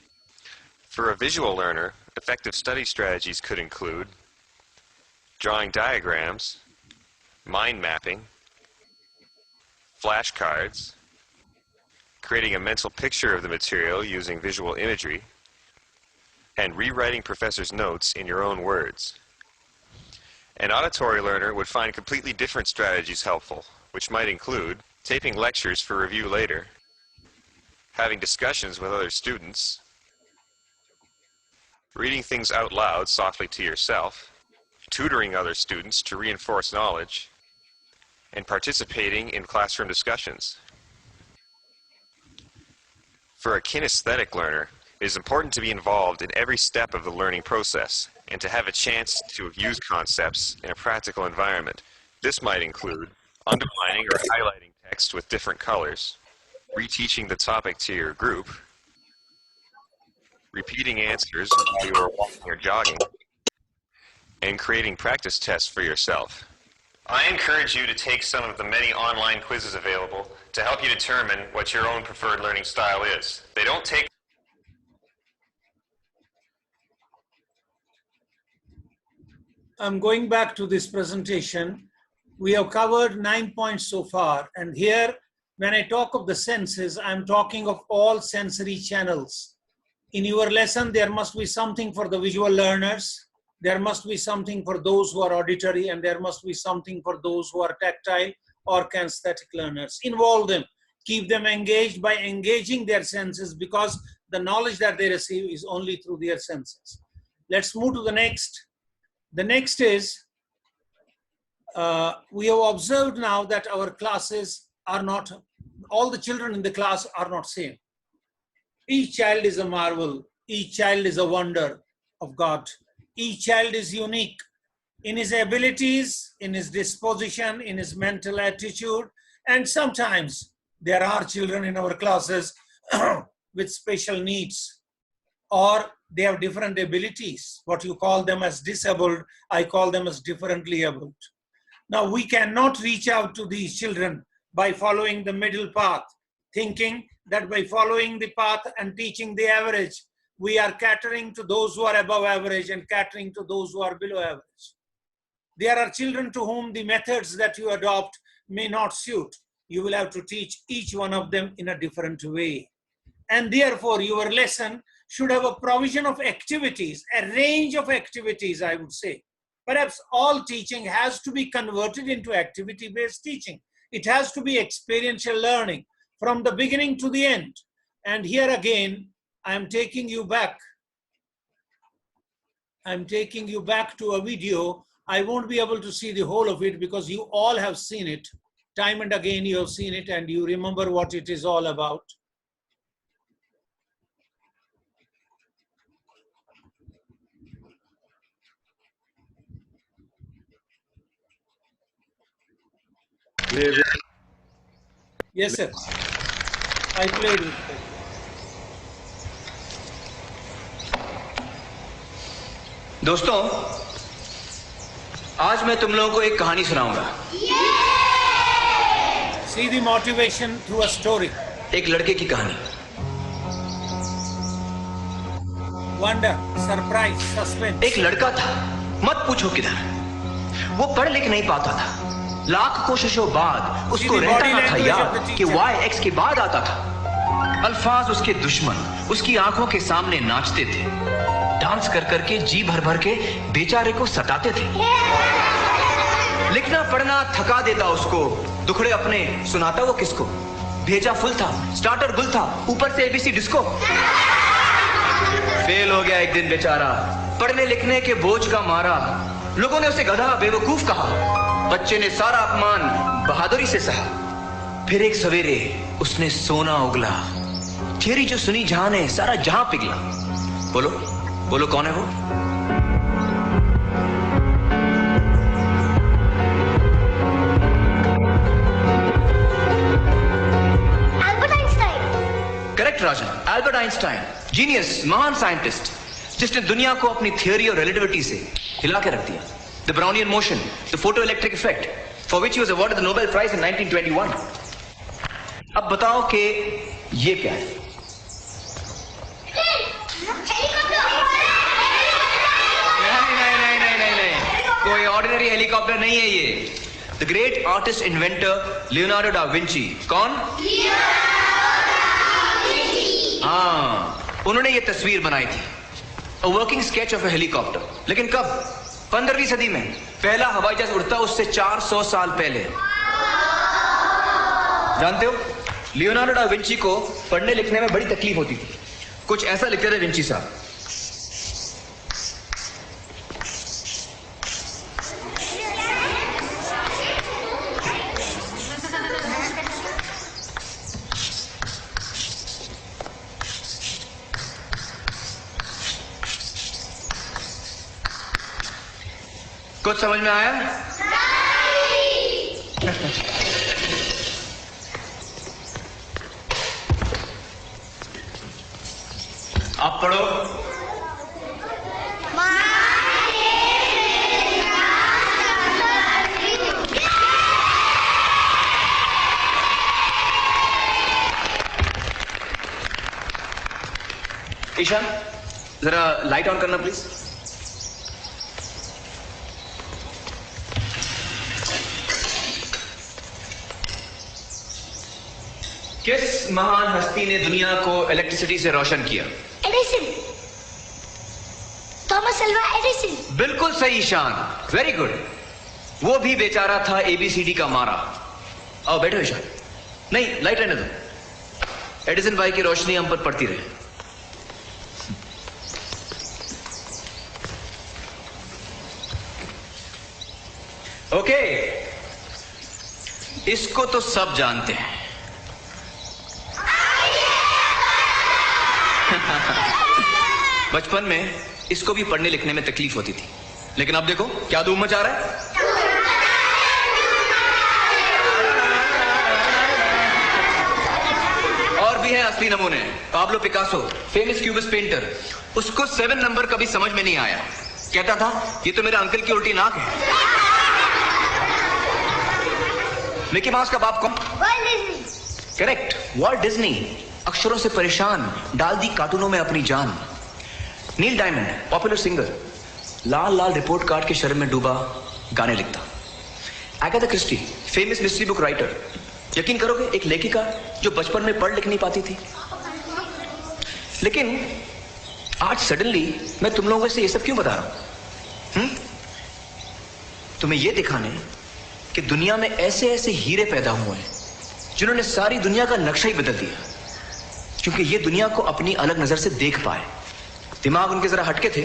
Speaker 11: For a visual learner, effective study strategies could include drawing diagrams, mind mapping, flashcards, creating a mental picture of the material using visual imagery, and rewriting professors' notes in your own words. An auditory learner would find completely different strategies helpful, which might include taping lectures for review later, having discussions with other students, reading things out loud softly to yourself, tutoring other students to reinforce knowledge, and participating in classroom discussions. For a kinesthetic learner, it is important to be involved in every step of the learning process and to have a chance to use concepts in a practical environment. This might include underlining or highlighting text with different colors, reteaching the topic to your group, repeating answers while you are walking or jogging, and creating practice tests for yourself. I encourage you to take some of the many online quizzes available to help you determine what your own preferred learning style is. They don't take
Speaker 1: I'm going back to this presentation. We have covered 9 points so far, and here when I talk of the senses, I'm talking of all sensory channels. In your lesson, there must be something for the visual learners. There must be something for those who are auditory, and there must be something for those who are tactile or kinesthetic learners. Involve them. Keep them engaged by engaging their senses, because the knowledge that they receive is only through their senses. Let's move to the next. The next is, we have observed now that our classes are not, all the children in the class are not same. Each child is a marvel. Each child is a wonder of God. Each child is unique in his abilities, in his disposition, in his mental attitude. And sometimes there are children in our classes with special needs, or they have different abilities. What you call them as disabled, I call them as differently abled. Now, we cannot reach out to these children by following the middle path, thinking that by following the path and teaching the average, we are catering to those who are above average and catering to those who are below average. There are children to whom the methods that you adopt may not suit. You will have to teach each one of them in a different way. And therefore, your lesson should have a provision of activities, a range of activities, I would say. Perhaps all teaching has to be converted into activity-based teaching. It has to be experiential learning from the beginning to the end. And here again, I am taking you back. I'm taking you back to a video. I won't be able to see the whole of it because you all have seen it. Time and again you have seen it and you remember what it is all about. Yes, sir. I played with it.
Speaker 12: दोस्तों, आज मैं तुम लोगों को एक कहानी सुनाऊंगा।
Speaker 1: See the motivation through a story.
Speaker 12: एक लड़के की कहानी।
Speaker 1: Wonder, surprise, suspense.
Speaker 12: एक लड़का था, मत पूछो किधर। वो पढ़ लिख नहीं पाता था। लाख कोशिशों बाद उसको रहता ना था याद कि YX के बाद आता था। अल्फाज उसके दुश्मन उसकी आंखों के सामने नाचते थे। डांस कर करके जी भर भर के बेचारे को सताते थे। लिखना पढ़ना थका देता उसको, दुखड़े अपने सुनाता वो किसको। भेजा फुल था, स्टार्टर गुल था, ऊपर से ABC डिस्को। फेल हो गया एक दिन बेचारा, पढ़ने लिखने के बोझ का मारा। लोगों ने उसे गधा बेवकूफ कहा। बच्चे ने सारा अपमान बहादुरी से सहा। फिर एक सवेरे उसने सोना उगला। थियरी जो सुनी जहां ने सारा जहां पिघला। बोलो बोलो कौन है वो?
Speaker 3: Albert Einstein.
Speaker 12: करेक्ट राजन, एल्बर्ट आइंस्टाइन, जीनियस, महान साइंटिस्ट, जिसने दुनिया को अपनी थियरी और रिलेटिविटी से हिला के रख दिया। The Brownian motion, the photoelectric effect, for which he was awarded the Nobel Prize in 1921. अब बताओ कि ये क्या है? नहीं, कोई ऑर्डिनरी हेलीकॉप्टर नहीं है ये। The great artist inventor Leonardo da Vinci, कौन? हाँ, उन्होंने ये तस्वीर बनाई थी, a working sketch of a helicopter. लेकिन कब? 15वीं सदी में। पहला हवाई जहाज उड़ता उससे 400 साल पहले। जानते हो, लियोनार्डो डा विंची को पढ़ने लिखने में बड़ी तकलीफ होती थी। कुछ ऐसा लिखते थे विंची साहब। कुछ समझ में आया? आप पढ़ो। ईशान, जरा लाइट ऑन करना प्लीज। किस महान हस्ती ने दुनिया को इलेक्ट्रिसिटी से रोशन किया?
Speaker 3: एडिसन थॉमस अल्वा एडिसन
Speaker 12: बिल्कुल सही ईशान, वेरी गुड। वो भी बेचारा था ABCD का मारा। आओ बैठो ईशान। नहीं, लाइट रहने दो, एडिसन भाई की रोशनी हम पर पड़ती रहे। ओके, इसको तो सब जानते हैं। बचपन में इसको भी पढ़ने लिखने में तकलीफ होती थी, लेकिन अब देखो क्या धूम मचा रहा है। और भी है असली नमूने। Pablo Picasso, famous cubist painter, उसको 7 नंबर कभी समझ में नहीं आया। कहता था ये तो मेरे अंकल की उल्टी नाक है। मिकी माउस का बाप कौन? Correct, Walt Disney. अक्षरों से परेशान, डाल दी कार्टूनों में अपनी जान। नील डायमंड, पॉपुलर सिंगर, लाल लाल रिपोर्ट कार्ड के शर्म में डूबा गाने लिखता। Agatha Christie, famous mystery book writer. यकीन करोगे, एक लेखिका जो बचपन में पढ़ लिख नहीं पाती थी। लेकिन आज सडनली मैं तुम लोगों से ये सब क्यों बता रहा हूं? तुम्हें ये दिखाने कि दुनिया में ऐसे ऐसे हीरे पैदा हुए हैं जिन्होंने सारी दुनिया का नक्शा ही बदल दिया, क्योंकि ये दुनिया को अपनी अलग नजर से देख पाए। दिमाग उनके जरा हटके थे,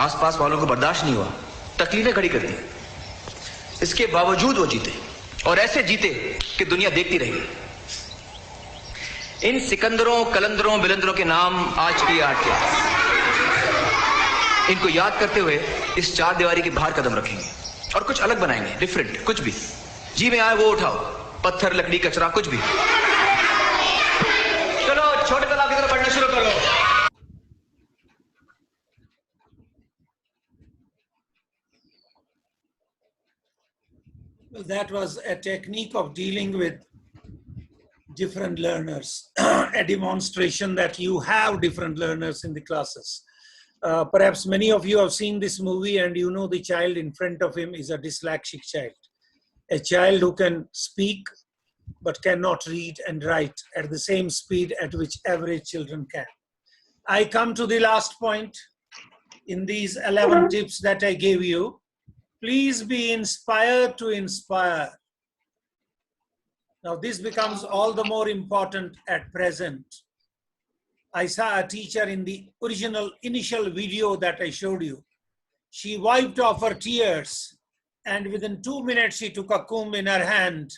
Speaker 12: आसपास वालों को बर्दाश्त नहीं हुआ, तकलीफें खड़ी कर दी। इसके बावजूद वो जीते, और ऐसे जीते कि दुनिया देखती रहेगी। इन सिकंदरों, कलंदरों, बिलंदरों के नाम आज की आर्ट क्लास। इनको याद करते हुए इस 4 दीवारी के बाहर कदम रखेंगे और कुछ अलग बनाएंगे, डिफरेंट, कुछ भी जी में आए वो उठाओ, पत्थर, लकड़ी, कचरा, कुछ भी। चलो छोटे तालाब की तरफ बढ़ना शुरू करो।
Speaker 1: Well, that was a technique of dealing with different learners, a demonstration that you have different learners in the classes. Perhaps many of you have seen this movie and you know the child in front of him is a dyslexic child, a child who can speak but cannot read and write at the same speed at which average children can. I come to the last point in these 11 tips that I gave you. Please be inspired to inspire. Now this becomes all the more important at present. I saw a teacher in the initial video that I showed you. She wiped off her tears and within 2 minutes she took a comb in her hand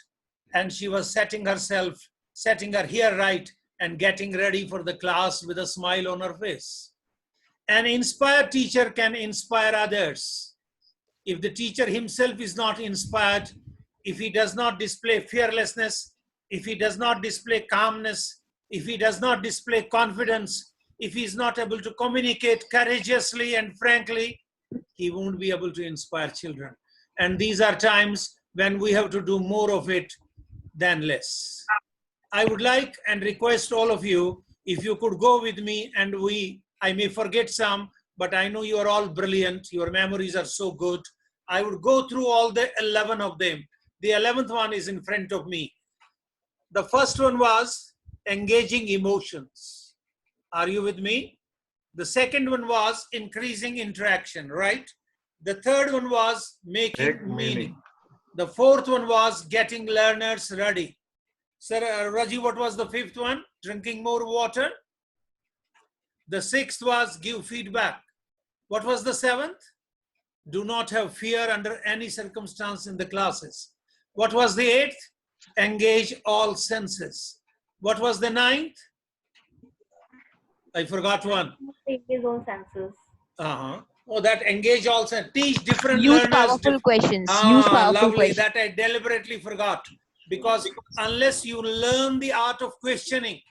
Speaker 1: and she was setting her hair right and getting ready for the class with a smile on her face. An inspired teacher can inspire others. If the teacher himself is not inspired, if he does not display fearlessness, if he does not display calmness, if he does not display confidence, if he is not able to communicate courageously and frankly, he won't be able to inspire children. And these are times when we have to do more of it than less. I would like and request all of you, if you could go with me and I may forget some, but I know you are all brilliant. Your memories are so good. I would go through all the 11 of them. The 11th one is in front of me. The first one was engaging emotions. Are you with me? The second one was increasing interaction, right? The third one was making meaning. The fourth one was getting learners ready. Sir Raji, what was the fifth one? Drinking more water. The sixth was give feedback. What was the seventh? Do not have fear under any circumstance in the classes. What was the eighth? Engage all senses. What was the ninth? I forgot one.
Speaker 13: Engage all senses.
Speaker 1: Oh, that engage all senses. Teach different
Speaker 14: Use
Speaker 1: learners.
Speaker 14: powerful questions. Use powerful
Speaker 1: lovely.
Speaker 14: questions.
Speaker 1: That I deliberately forgot. Because unless you learn the art of questioning,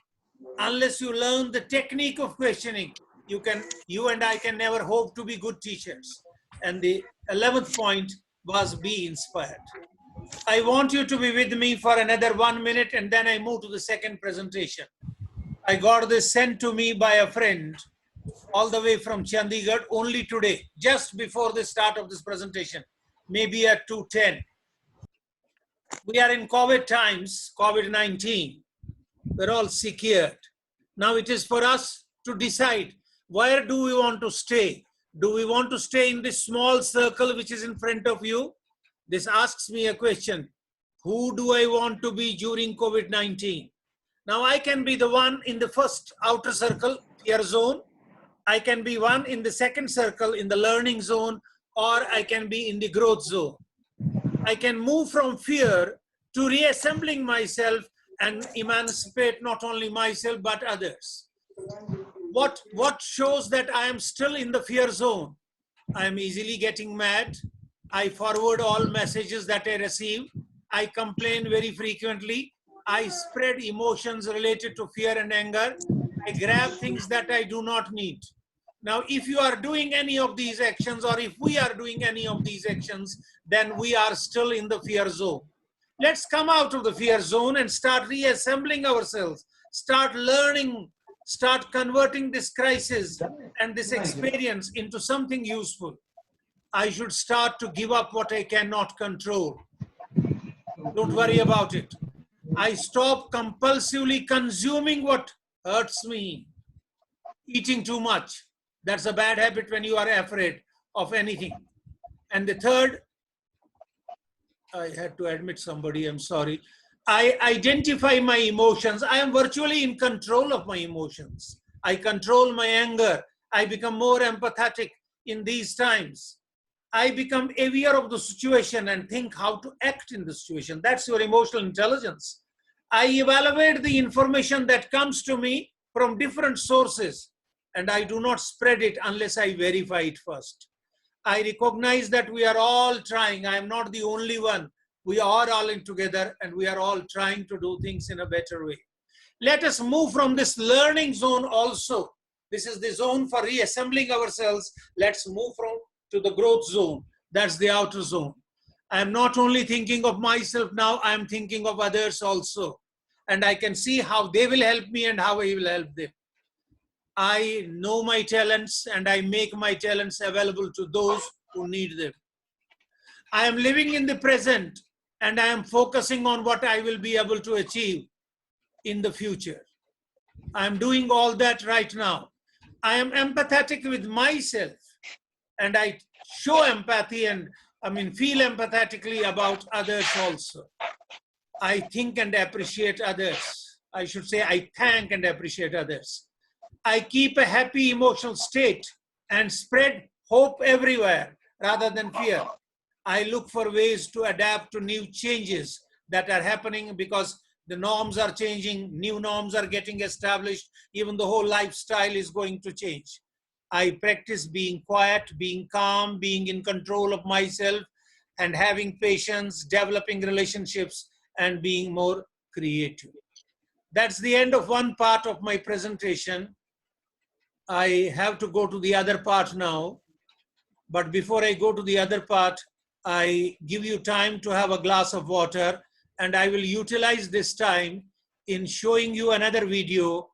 Speaker 1: unless you learn the technique of questioning, you and I can never hope to be good teachers. And the 11th point was be inspired. I want you to be with me for another 1 minute and then I move to the second presentation. I got this sent to me by a friend all the way from Chandigarh only today, just before the start of this presentation, maybe at 2:10. We are in COVID times, COVID-19. We're all secured. Now it is for us to decide where do we want to stay. Do we want to stay in this small circle which is in front of you? This asks me a question. Who do I want to be during COVID-19? Now I can be the one in the first outer circle, fear zone. I can be one in the second circle in the learning zone, or I can be in the growth zone. I can move from fear to reassembling myself and emancipate not only myself but others. What shows that I am still in the fear zone? I am easily getting mad. I forward all messages that I receive. I complain very frequently. I spread emotions related to fear and anger. I grab things that I do not need. Now, if you are doing any of these actions, or if we are doing any of these actions, then we are still in the fear zone. Let's come out of the fear zone and start reassembling ourselves, start learning, start converting this crisis and this experience into something useful. I should start to give up what I cannot control. Don't worry about it. I stop compulsively consuming what hurts me. Eating too much. That's a bad habit when you are afraid of anything. And the third, I had to admit somebody, I'm sorry. I identify my emotions. I am virtually in control of my emotions. I control my anger. I become more empathetic in these times. I become aware of the situation and think how to act in the situation. That's your emotional intelligence. I evaluate the information that comes to me from different sources, and I do not spread it unless I verify it first. I recognize that we are all trying. I am not the only one. We are all in together, and we are all trying to do things in a better way. Let us move from this learning zone also. This is the zone for reassembling ourselves. Let's move to the growth zone. That's the outer zone. I am not only thinking of myself now, I am thinking of others also. And I can see how they will help me and how I will help them. I know my talents and I make my talents available to those who need them. I am living in the present and I am focusing on what I will be able to achieve in the future. I am doing all that right now. I am empathetic with myself and I show empathy and feel empathetically about others also. I think and appreciate others. I should say I thank and appreciate others. I keep a happy emotional state and spread hope everywhere rather than fear. I look for ways to adapt to new changes that are happening because the norms are changing, new norms are getting established, even the whole lifestyle is going to change. I practice being quiet, being calm, being in control of myself, and having patience, developing relationships, and being more creative. That's the end of one part of my presentation. I have to go to the other part now. But before I go to the other part, I give you time to have a glass of water, and I will utilize this time in showing you another video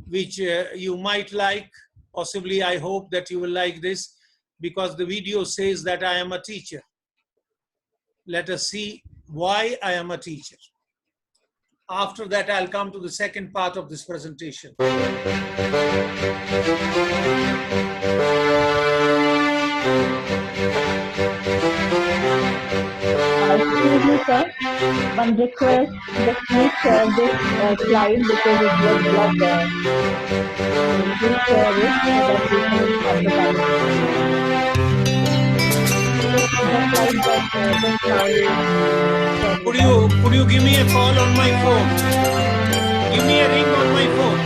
Speaker 1: which you might like. Possibly, I hope that you will like this because the video says that I am a teacher. Let us see why I am a teacher. After that, I'll come to the second part of this presentation.
Speaker 14: Excuse me, sir. One request, just please share this slide because it was blocked there. Please share it so that we can advertise it. Just like that, just now you shared
Speaker 1: Could you give me a call on my phone? Give me a ring on my phone.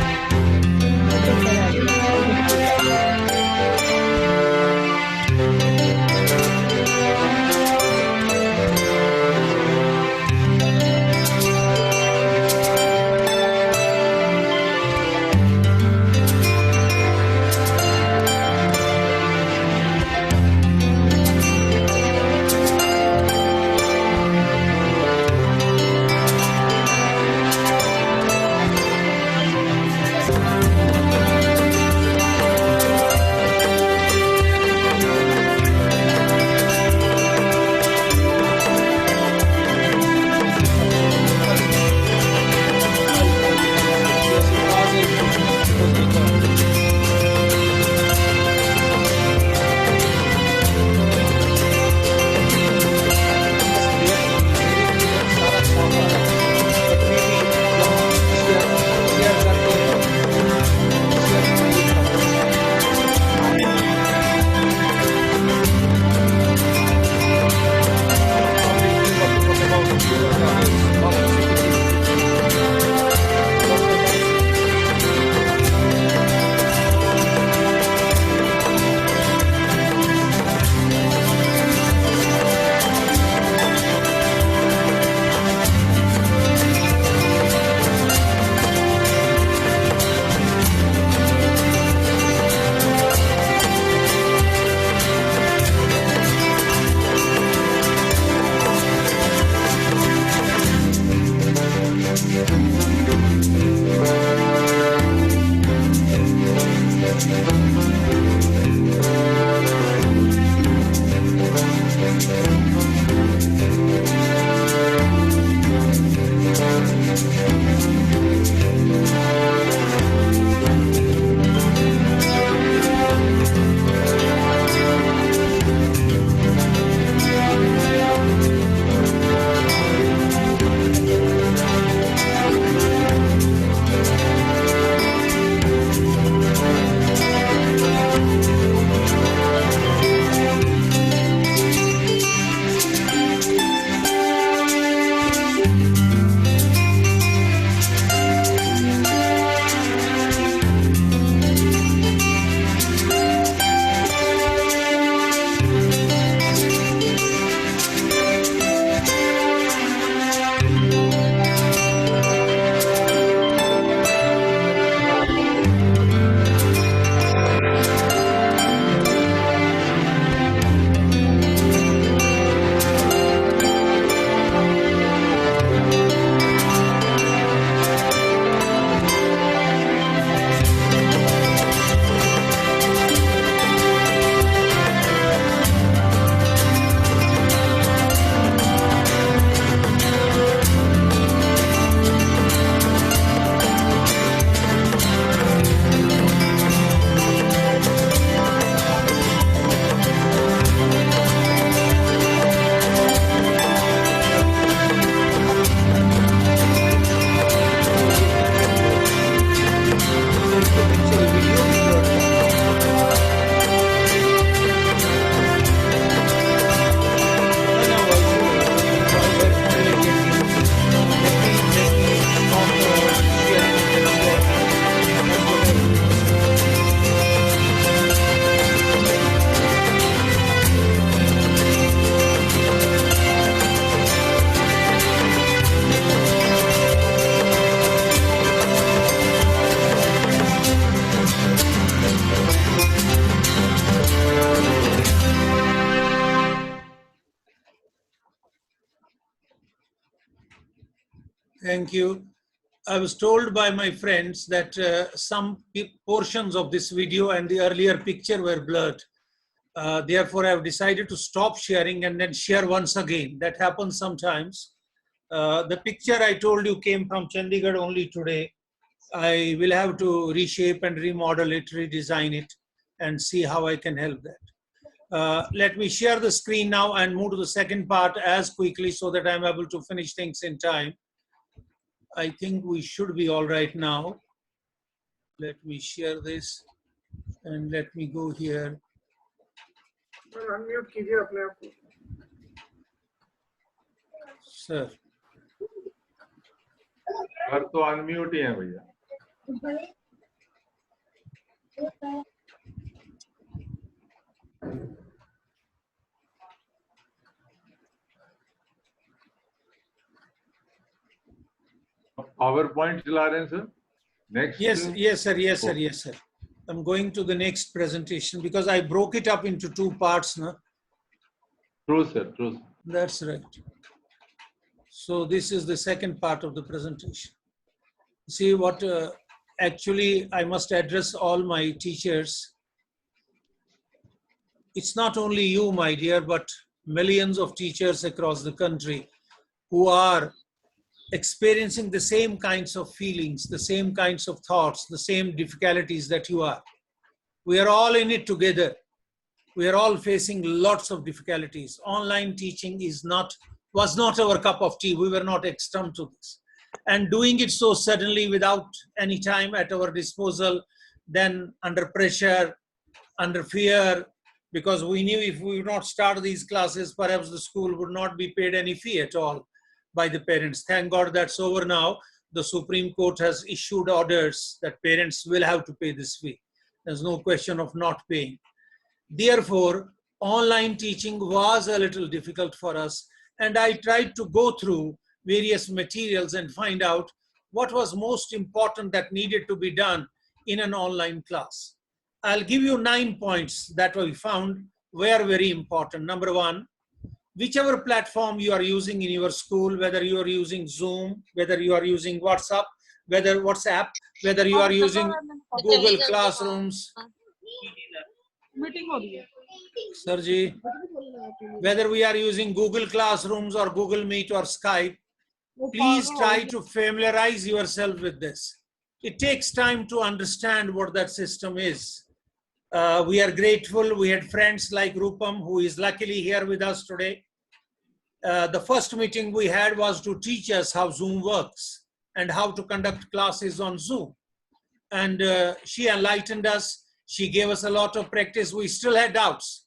Speaker 1: Thank you. I was told by my friends that some portions of this video and the earlier picture were blurred. Therefore, I have decided to stop sharing and then share once again. That happens sometimes. The picture I told you came from Chandigarh only today. I will have to reshape and remodel it, redesign it, and see how I can help that. Let me share the screen now and move to the second part as quickly so that I'm able to finish things in time. I think we should be all right now. Let me share this and let me go here.
Speaker 10: Unmute कीजिए अपने आप को.
Speaker 1: Sir.
Speaker 2: घर तो unmute ही है भैया. PowerPoint चला रहे हैं sir? Next.
Speaker 1: Yes, sir. I'm going to the next presentation because I broke it up into two parts. No?
Speaker 2: True, sir.
Speaker 1: That's right. So this is the second part of the presentation. See what actually I must address all my teachers. It's not only you, my dear, but millions of teachers across the country who are experiencing the same kinds of feelings, the same kinds of thoughts, the same difficulties that you are. We are all in it together. We are all facing lots of difficulties. Online teaching was not our cup of tea. We were not accustomed to this. And doing it so suddenly without any time at our disposal, then under pressure, under fear, because we knew if we would not start these classes, perhaps the school would not be paid any fee at all by the parents. Thank God that's over now. The Supreme Court has issued orders that parents will have to pay this fee. There's no question of not paying. Therefore, online teaching was a little difficult for us. And I tried to go through various materials and find out what was most important that needed to be done in an online class. I'll give you 9 points that we found were very important. Number one, whichever platform you are using in your school, whether you are using Zoom, whether you are using WhatsApp, whether you are using Google Classrooms, Sarji, whether we are using Google Classrooms or Google Meet or Skype, please try to familiarize yourself with this. It takes time to understand what that system is. We are grateful. We had friends like Rupam, who is luckily here with us today. The first meeting we had was to teach us how Zoom works and how to conduct classes on Zoom. And she enlightened us. She gave us a lot of practice. We still had doubts.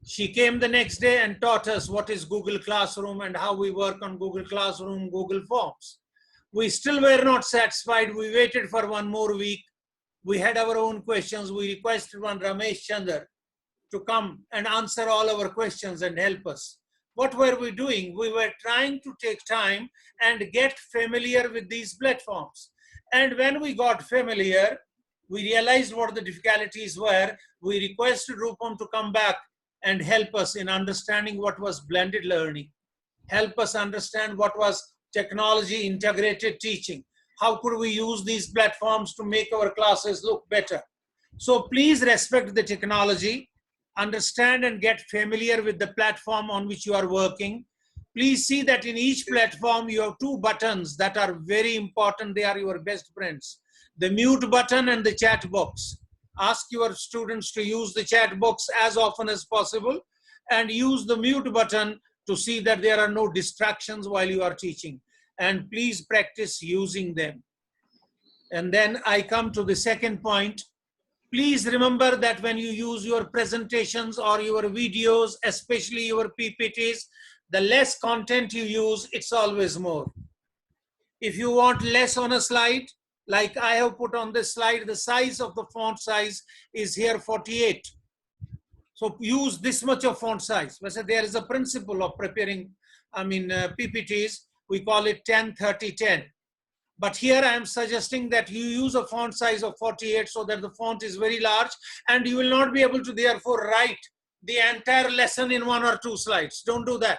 Speaker 1: She came the next day and taught us what is Google Classroom and how we work on Google Classroom, Google Forms. We still were not satisfied. We waited for one more week. We had our own questions. We requested one Ramesh Chandar to come and answer all our questions and help us. What were we doing? We were trying to take time and get familiar with these platforms. And when we got familiar, we realized what the difficulties were. We requested Rupam to come back and help us in understanding what was blended learning, help us understand what was technology integrated teaching. How could we use these platforms to make our classes look better? So please respect the technology, understand and get familiar with the platform on which you are working. Please see that in each platform you have two buttons that are very important. They are your best friends. The mute button and the chat box. Ask your students to use the chat box as often as possible and use the mute button to see that there are no distractions while you are teaching. And please practice using them. And then I come to the second point. Please remember that when you use your presentations or your videos, especially your PPTs, the less content you use, it's always more. If you want less on a slide, like I have put on this slide, the size of the font size is here 48. So use this much of font size. There is a principle of preparing, PPTs. We call it 10, 30, 10. But here I am suggesting that you use a font size of 48 so that the font is very large and you will not be able to therefore write the entire lesson in 1 or 2 slides. Don't do that.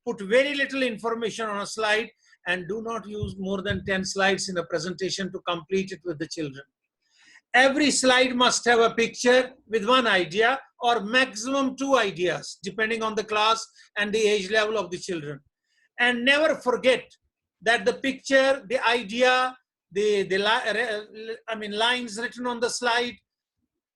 Speaker 1: Put very little information on a slide and do not use more than 10 slides in a presentation to complete it with the children. Every slide must have a picture with one idea or maximum 2 ideas, depending on the class and the age level of the children. And never forget that the picture, the idea, lines written on the slide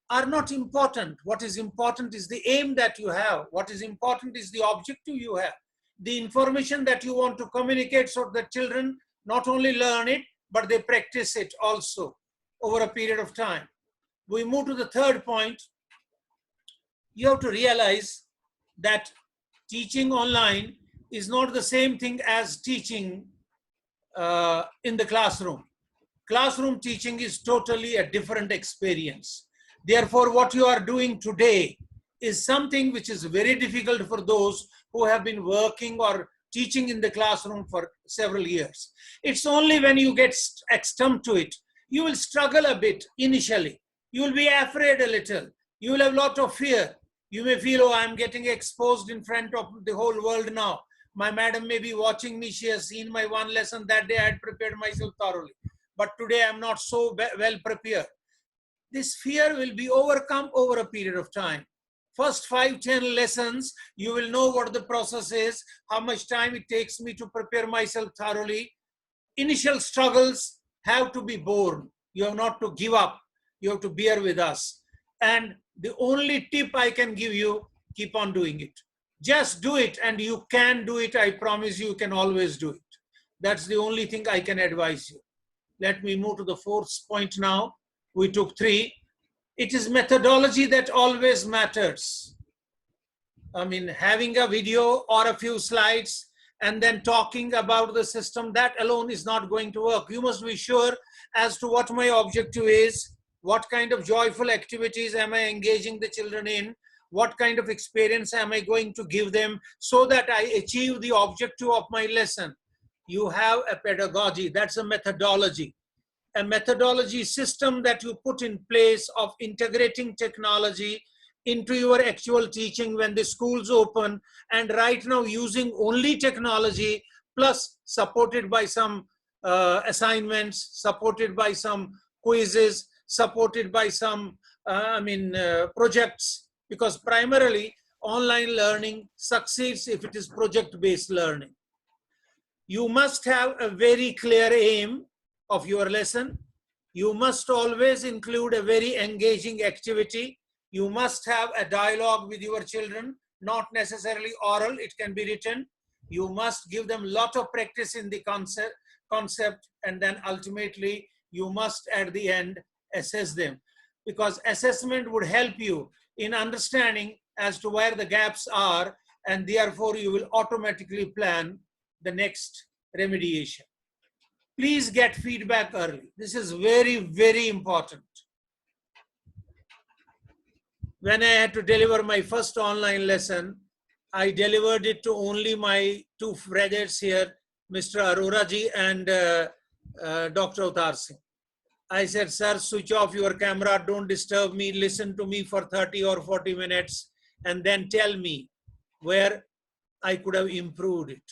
Speaker 1: are not important. What is important is the aim that you have. What is important is the objective you have. The information that you want to communicate so that children not only learn it, but they practice it also over a period of time. We move to the third point. You have to realize that teaching online is not the same thing as teaching in the classroom. Classroom teaching is totally a different experience. Therefore, what you are doing today is something which is very difficult for those who have been working or teaching in the classroom for several years. It's only when you get accustomed to it, you will struggle a bit initially. You will be afraid a little. You will have a lot of fear. You may feel, oh, I'm getting exposed in front of the whole world now. My madam may be watching me. She has seen my one lesson. That day I had prepared myself thoroughly. But today I'm not so well prepared. This fear will be overcome over a period of time. First 5-10 lessons, you will know what the process is, how much time it takes me to prepare myself thoroughly. Initial struggles have to be borne. You have not to give up. You have to bear with us. And the only tip I can give you, keep on doing it. Just do it, and you can do it. I promise you can always do it. That's the only thing I can advise you. Let me move to the fourth point now. We took 3. It is methodology that always matters. I mean, having a video or a few slides and then talking about the system, that alone is not going to work. You must be sure as to what my objective is, what kind of joyful activities am I engaging the children in, what kind of experience am I going to give them so that I achieve the objective of my lesson. You have a pedagogy, that's a methodology. A methodology system that you put in place of integrating technology into your actual teaching when the schools open, and right now using only technology plus supported by some assignments, supported by some quizzes, supported by some projects, because primarily online learning succeeds if it is project-based learning. You must have a very clear aim of your lesson. You must always include a very engaging activity. You must have a dialogue with your children, not necessarily oral, it can be written. You must give them a lot of practice in the concept, and then ultimately you must at the end assess them, because assessment would help you in understanding as to where the gaps are, and therefore you will automatically plan the next remediation. Please get feedback early. This is very, very important. When I had to deliver my first online lesson, I delivered it to only my 2 brothers here, Mr. Arora ji and Dr. Avtar Singh. I said, sir, switch off your camera, don't disturb me, listen to me for 30 or 40 minutes, and then tell me where I could have improved it.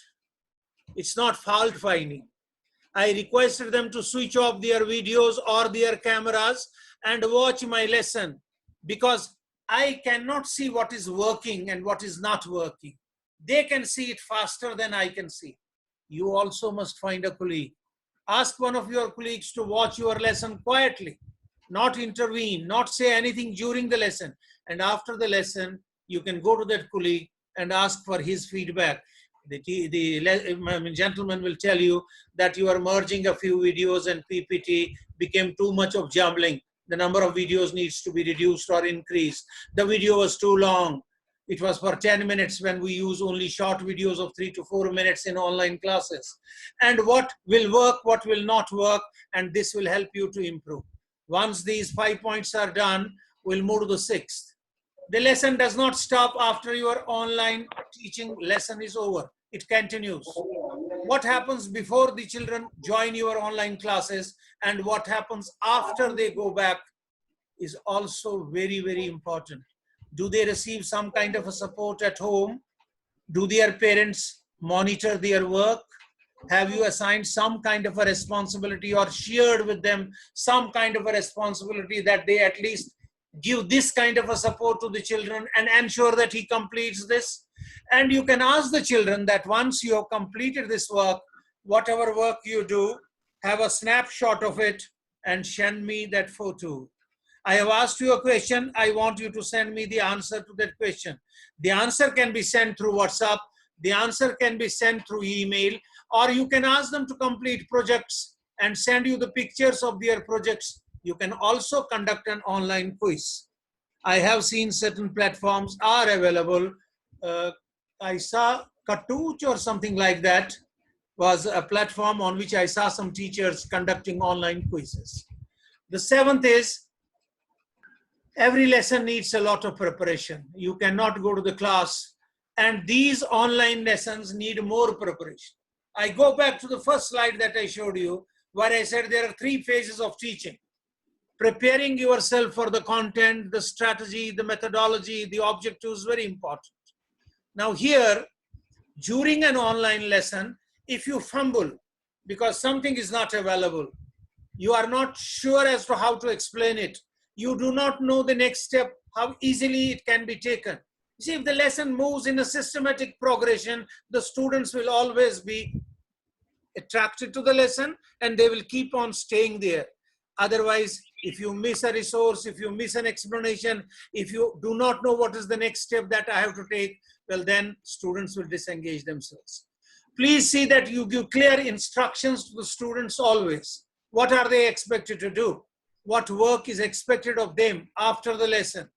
Speaker 1: It's not fault finding. I requested them to switch off their videos or their cameras and watch my lesson, because I cannot see what is working and what is not working. They can see it faster than I can see. You also must find a colleague. Ask one of your colleagues to watch your lesson quietly, not intervene, not say anything during the lesson. And after the lesson, you can go to that colleague and ask for his feedback. The gentleman will tell you that you are merging a few videos and PPT became too much of jumbling. The number of videos needs to be reduced or increased. The video was too long. It was for 10 minutes when we use only short videos of 3 to 4 minutes in online classes. And what will work, what will not work, and this will help you to improve. Once these 5 points are done, we'll move to the 6th. The lesson does not stop after your online teaching lesson is over. It continues. What happens before the children join your online classes and what happens after they go back is also very, very important. Do they receive some kind of a support at home? Do their parents monitor their work? Have you assigned some kind of a responsibility or shared with them some kind of a responsibility that they at least give this kind of a support to the children and ensure that he completes this? And you can ask the children that once you have completed this work, whatever work you do, have a snapshot of it and send me that photo. I have asked you a question. I want you to send me the answer to that question. The answer can be sent through WhatsApp. The answer can be sent through email, or you can ask them to complete projects and send you the pictures of their projects. You can also conduct an online quiz. I have seen certain platforms are available. I saw Katooch or something like that was a platform on which I saw some teachers conducting online quizzes. The seventh is, every lesson needs a lot of preparation. You cannot go to the class, and these online lessons need more preparation. I go back to the first slide that I showed you, where I said there are 3 phases of teaching. Preparing yourself for the content, the strategy, the methodology, the objective is very important. Now here, during an online lesson, if you fumble because something is not available, you are not sure as to how to explain it, you do not know the next step, how easily it can be taken. See, if the lesson moves in a systematic progression, the students will always be attracted to the lesson and they will keep on staying there. Otherwise, if you miss a resource, if you miss an explanation, if you do not know what is the next step that I have to take, well, then students will disengage themselves. Please see that you give clear instructions to the students always. What are they expected to do? What work is expected of them after the lesson?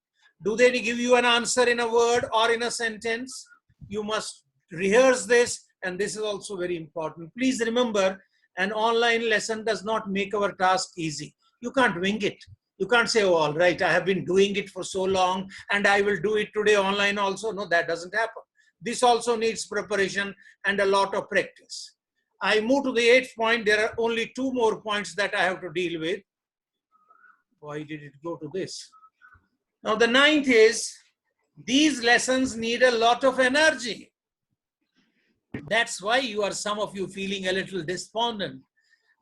Speaker 1: Do they give you an answer in a word or in a sentence? You must rehearse this, and this is also very important. Please remember, an online lesson does not make our task easy. You can't wing it. You can't say, oh, all right, I have been doing it for so long and I will do it today online also. No, that doesn't happen. This also needs preparation and a lot of practice. I move to the 8th point. There are only 2 more points that I have to deal with. Why did it go to this? Now the 9th is, these lessons need a lot of energy. That's why some of you feeling a little despondent,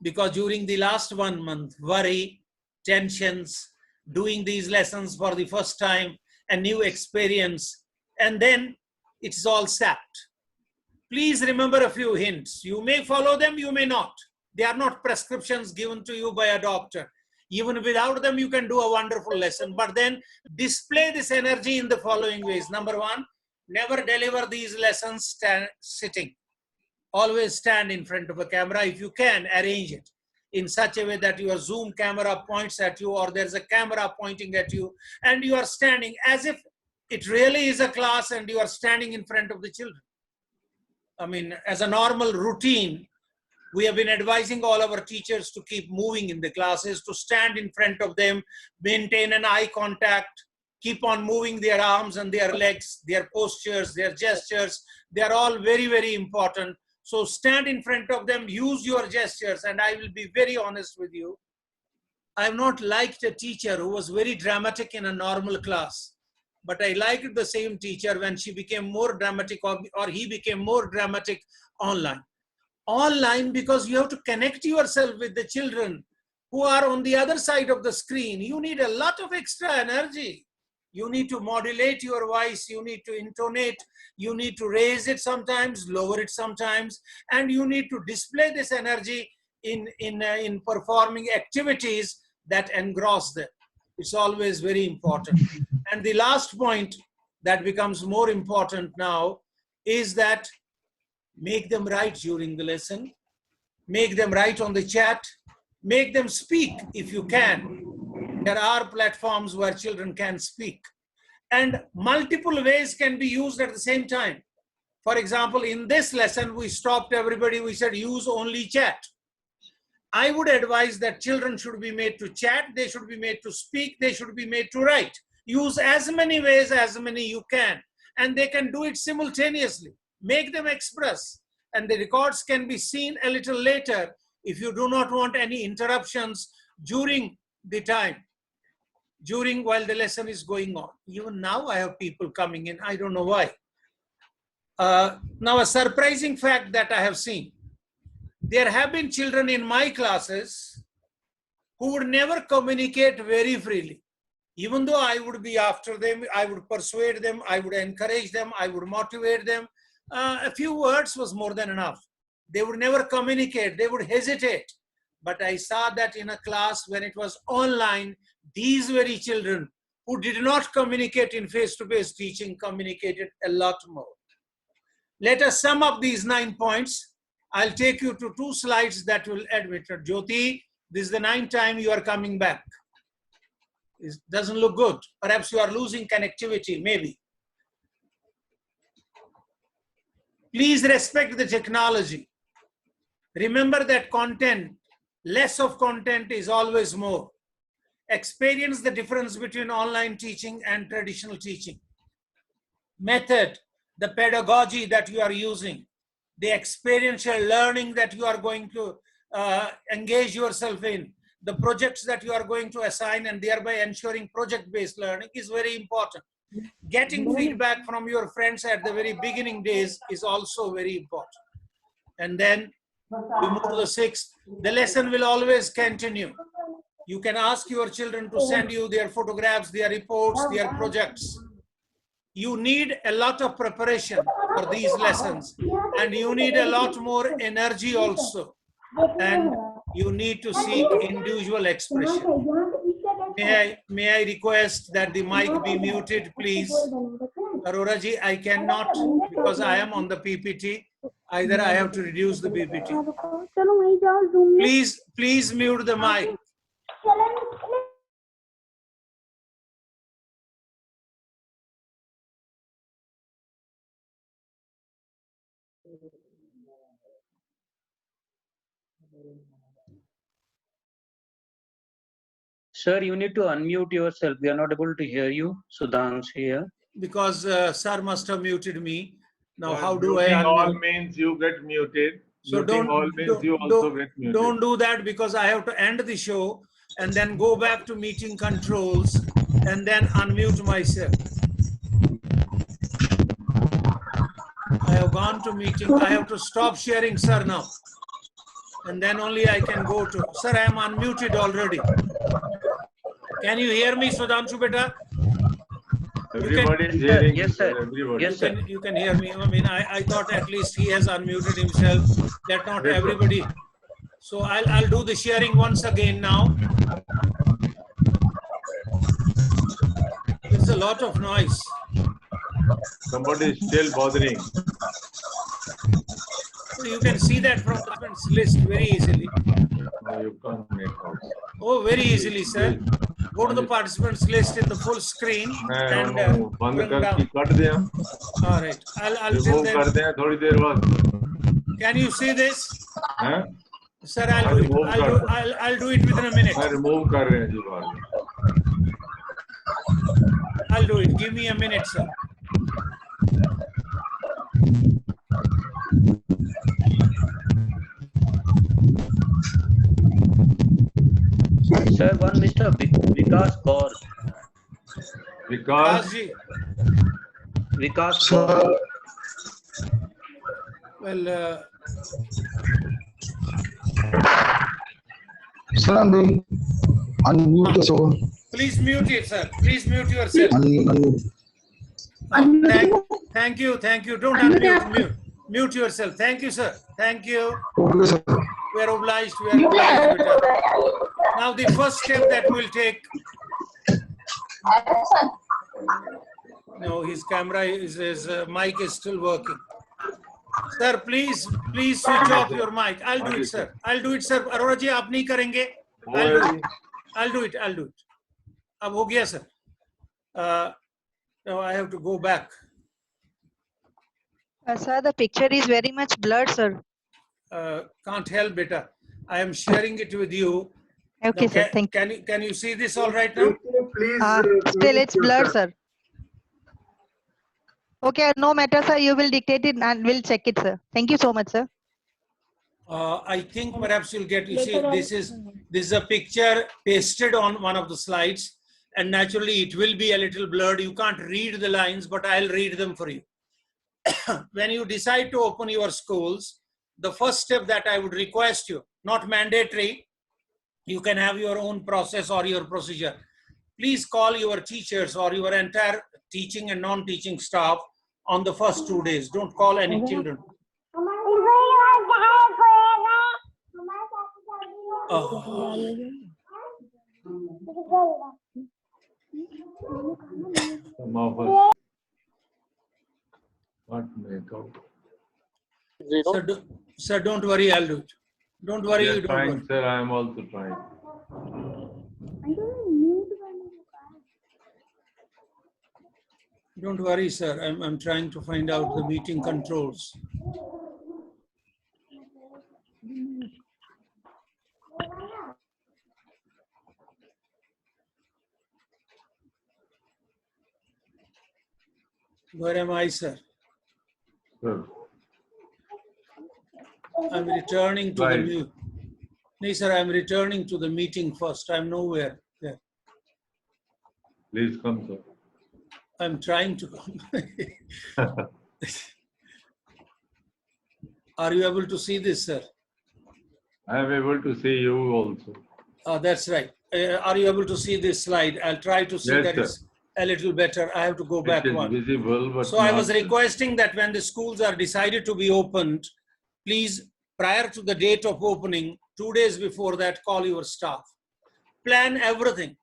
Speaker 1: because during the last 1 month, worry, tensions, doing these lessons for the first time, a new experience, and then it's all sapped. Please remember a few hints. You may follow them, you may not. They are not prescriptions given to you by a doctor. Even without them, you can do a wonderful lesson. But then display this energy in the following ways. Number 1, never deliver these lessons sitting. Always stand in front of a camera. If you can, arrange it in such a way that your Zoom camera points at you, or there's a camera pointing at you, and you are standing as if it really is a class and you are standing in front of the children. I mean, as a normal routine, we have been advising all our teachers to keep moving in the classes, to stand in front of them, maintain an eye contact, keep on moving their arms and their legs, their postures, their gestures. They are all very, very important. So stand in front of them, use your gestures, and I will be very honest with you. I have not liked a teacher who was very dramatic in a normal class, but I liked the same teacher when she became more dramatic, or he became more dramatic online. Online, because you have to connect yourself with the children who are on the other side of the screen. You need a lot of extra energy. You need to modulate your voice, you need to intonate, you need to raise it sometimes, lower it sometimes, and you need to display this energy in performing activities that engross them. It's always very important. And the last point that becomes more important now is that make them write during the lesson, make them write on the chat, make them speak if you can. There are platforms where children can speak, and multiple ways can be used at the same time. For example, in this lesson, we stopped everybody, we said use only chat. I would advise that children should be made to chat, they should be made to speak, they should be made to write. Use as many ways as many you can, and they can do it simultaneously. Make them express, and the records can be seen a little later if you do not want any interruptions during the time, while the lesson is going on. Even now I have people coming in, I don't know why. Now a surprising fact that I have seen, There have been children in my classes who would never communicate very freely. Even though I would be after them, I would persuade them, I would encourage them, I would motivate them. A few words was more than enough. They would never communicate, they would hesitate. But I saw that in a class when it was online, these very children who did not communicate in face-to-face teaching communicated a lot more. Let us sum up these 9 points. I'll take you to 2 slides that will admit it. Jyoti, this is the 9th time you are coming back. It doesn't look good. Perhaps you are losing connectivity, maybe. Please respect the technology. Remember that content, less of content is always more. Experience the difference between online teaching and traditional teaching. Method, the pedagogy that you are using, the experiential learning that you are going to engage yourself in, the projects that you are going to assign and thereby ensuring project-based learning is very important. Getting feedback from your friends at the very beginning days is also very important. And then we move to the 6th. The lesson will always continue. You can ask your children to send you their photographs, their reports, their projects. You need a lot of preparation for these lessons, and you need a lot more energy also. And you need to seek individual expression. May I request that the mic be muted, please? Arora ji, I cannot because I am on the PPT. Either I have to reduce the PPT. Please mute the mic.
Speaker 8: Sir, you need to unmute yourself. We are not able to hear you. Sudhansh here.
Speaker 1: Because sir must have muted me. Now, how do
Speaker 2: muting
Speaker 1: I unmute?
Speaker 2: all means you get muted.
Speaker 1: So
Speaker 2: muting all means you also get muted.
Speaker 1: Don't do that, because I have to end the show and then go back to meeting controls and then unmute myself. I have gone to meeting. I have to stop sharing, sir, now. And then only I can go to. Sir, I am unmuted already. Can you hear me, Sudhanshu beta?
Speaker 2: Everybody is hearing.
Speaker 8: Yes, sir.
Speaker 2: Everybody.
Speaker 8: Yes, sir.
Speaker 1: You can hear me. I mean, I thought at least he has unmuted himself. That not everybody. So I'll do the sharing once again now. There's a lot of noise.
Speaker 2: Somebody is still bothering.
Speaker 1: So you can see that from the participants list very easily.
Speaker 2: No, you can't make out.
Speaker 1: Oh, very easily, sir. Go to the participants list in the full screen and bring down. All right. I'll tell them. Can you see this? Sir, I'll do it within a minute. I'll do it. Give me a minute, sir.
Speaker 8: Sir, one Mr. Vikas Kaur. Vikas Kaur.
Speaker 1: Well,
Speaker 13: sir, I'm doing unmute yourself.
Speaker 1: Please mute it, sir. Please mute yourself. Thank you. Don't unmute. Mute yourself. Thank you, sir. Thank you.
Speaker 13: Okay, sir.
Speaker 1: We are obliged. Beta. Now the first step that we'll take. No, his camera his mic is still working. Sir, please switch off your mic. I'll do it, sir. Arora ji, aap nahi karenge. I'll do it. Ab ho gaya, sir. Now I have to go back.
Speaker 15: Sir, the picture is very much blurred, sir.
Speaker 1: Can't help, beta. I am sharing it with you.
Speaker 15: Okay,
Speaker 1: now,
Speaker 15: sir. Thank you.
Speaker 1: Can you see this all right now?
Speaker 15: Still, it's blurred, sir. Okay, no matter, sir. You will dictate it and we'll check it, sir. Thank you so much, sir.
Speaker 1: I think perhaps you'll get. You see, this is a picture pasted on one of the slides, and naturally it will be a little blurred. You can't read the lines, but I'll read them for you. When you decide to open your schools, the first step that I would request you, not mandatory, you can have your own process or your procedure. Please call your teachers or your entire teaching and non-teaching staff on the first 2 days. Don't call any children.
Speaker 2: Some of us not make out.
Speaker 1: Sir, don't worry, I'll do it. Don't worry,
Speaker 2: Yes,
Speaker 1: you don't
Speaker 2: trying,
Speaker 1: worry.
Speaker 2: sir. I am also trying.
Speaker 1: Don't worry, sir. I'm trying to find out the meeting controls. Where am I, sir?
Speaker 2: Sir.
Speaker 1: I'm returning to the mute. No, sir, I'm returning to the meeting first. I'm nowhere there.
Speaker 2: Please come, sir.
Speaker 1: I'm trying to come. Are you able to see this, sir?
Speaker 2: I am able to see you also.
Speaker 1: That's right. Are you able to see this slide? I'll try to see
Speaker 2: Yes,
Speaker 1: that
Speaker 2: sir.
Speaker 1: it's a little better. I have to go back
Speaker 2: It is
Speaker 1: one.
Speaker 2: visible, but
Speaker 1: So I
Speaker 2: not-
Speaker 1: was requesting that when the schools are decided to be opened, please, prior to the date of opening, 2 days before that, call your staff. Plan everything.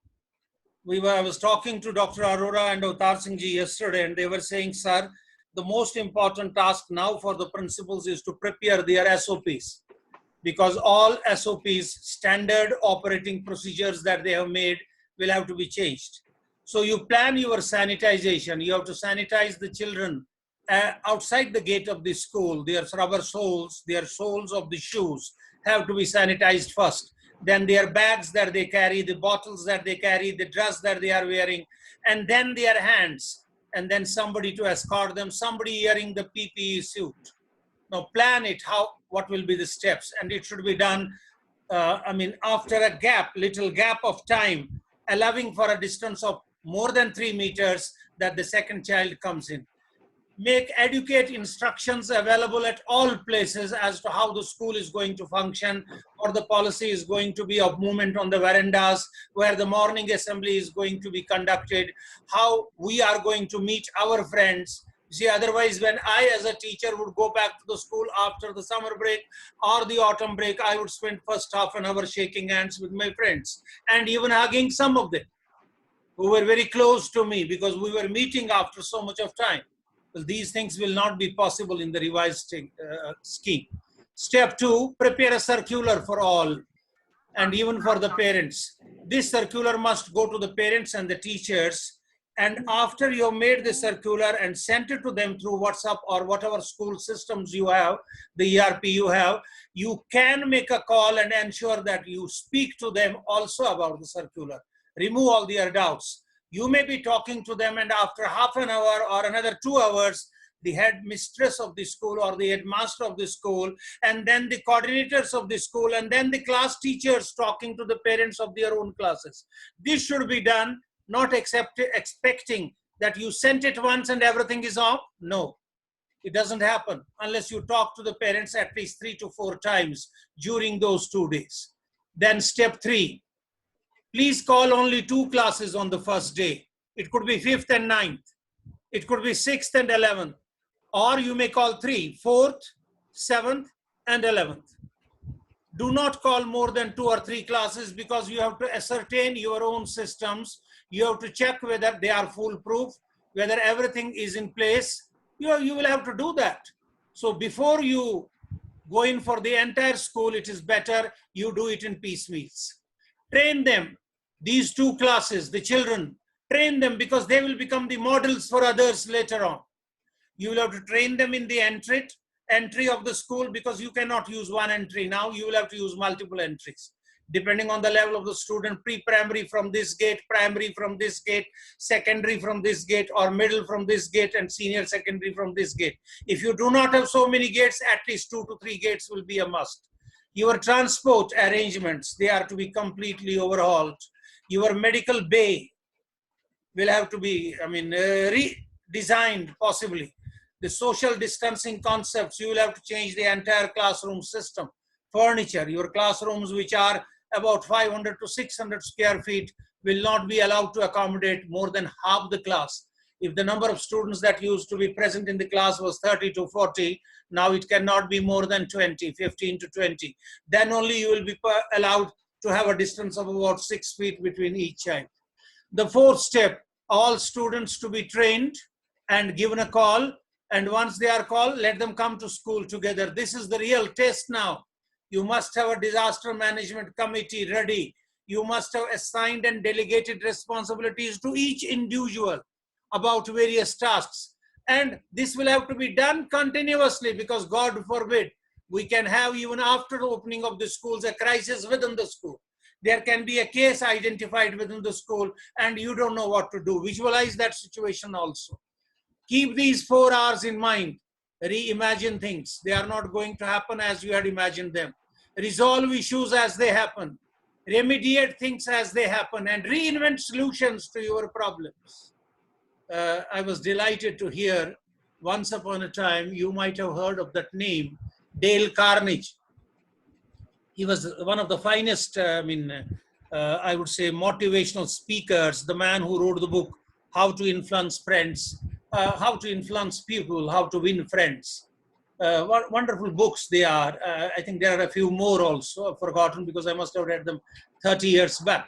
Speaker 1: I was talking to Dr. Arora and Avtar Singh ji yesterday, and they were saying, sir, the most important task now for the principals is to prepare their SOPs, because all SOPs, standard operating procedures that they have made, will have to be changed. So you plan your sanitization. You have to sanitize the children outside the gate of the school. Their rubber soles, their soles of the shoes have to be sanitized first. Then their bags that they carry, the bottles that they carry, the dress that they are wearing, and then their hands, and then somebody to escort them, somebody wearing the PPE suit. Now plan it, what will be the steps, and it should be done, after a little gap of time, allowing for a distance of more than 3 meters that the second child comes in. Make educate instructions available at all places as to how the school is going to function, or the policy is going to be of movement on the verandas, where the morning assembly is going to be conducted, how we are going to meet our friends. See, otherwise, when I as a teacher would go back to the school after the summer break or the autumn break, I would spend first half an hour shaking hands with my friends and even hugging some of them who were very close to me because we were meeting after so much of time. Well, these things will not be possible in the revised scheme. Step 2, prepare a circular for all and even for the parents. This circular must go to the parents and the teachers. And after you have made the circular and sent it to them through WhatsApp or whatever school systems you have, the ERP you have, you can make a call and ensure that you speak to them also about the circular. Remove all their doubts. You may be talking to them, and after half an hour or another 2 hours, the headmistress of the school or the headmaster of the school, and then the coordinators of the school, and then the class teachers talking to the parents of their own classes. This should be done, not expecting that you sent it once and everything is off. No, it doesn't happen unless you talk to the parents at least 3 to 4 times during those 2 days. Then step 3, please call only 2 classes on the first day. It could be 5th and 9th. It could be 6th and 11th. Or you may call 3, 4th, 7th, and 11th. Do not call more than 2 or 3 classes because you have to ascertain your own systems. You have to check whether they are foolproof, whether everything is in place. You will have to do that. So before you go in for the entire school, it is better you do it in piecemeals. Train them, these 2 classes, the children, train them because they will become the models for others later on. You will have to train them in the entry of the school because you cannot use one entry now. You will have to use multiple entries. Depending on the level of the student, pre-primary from this gate, primary from this gate, secondary from this gate, or middle from this gate, and senior secondary from this gate. If you do not have so many gates, at least 2 to 3 gates will be a must. Your transport arrangements, they are to be completely overhauled. Your medical bay will have to be, redesigned possibly. The social distancing concepts, you will have to change the entire classroom system. Furniture, your classrooms which are about 500 to 600 square feet will not be allowed to accommodate more than half the class. If the number of students that used to be present in the class was 30 to 40, now it cannot be more than 20, 15 to 20. Then only you will be allowed to have a distance of about 6 feet between each child. The fourth step, all students to be trained and given a call. And once they are called, let them come to school together. This is the real test now. You must have a disaster management committee ready. You must have assigned and delegated responsibilities to each individual about various tasks. And this will have to be done continuously, because God forbid, we can have, even after the opening of the schools, a crisis within the school. There can be a case identified within the school and you don't know what to do. Visualize that situation also. Keep these 4 R's in mind. Reimagine things. They are not going to happen as you had imagined them. Resolve issues as they happen. Remediate things as they happen, and reinvent solutions to your problems. I was delighted to hear, once upon a time, you might have heard of that name, Dale Carnegie. He was one of the finest, I would say, motivational speakers, the man who wrote the book, How to Influence Friends, How to Influence People, How to Win Friends. What wonderful books they are. I think there are a few more also, I've forgotten because I must have read them 30 years back.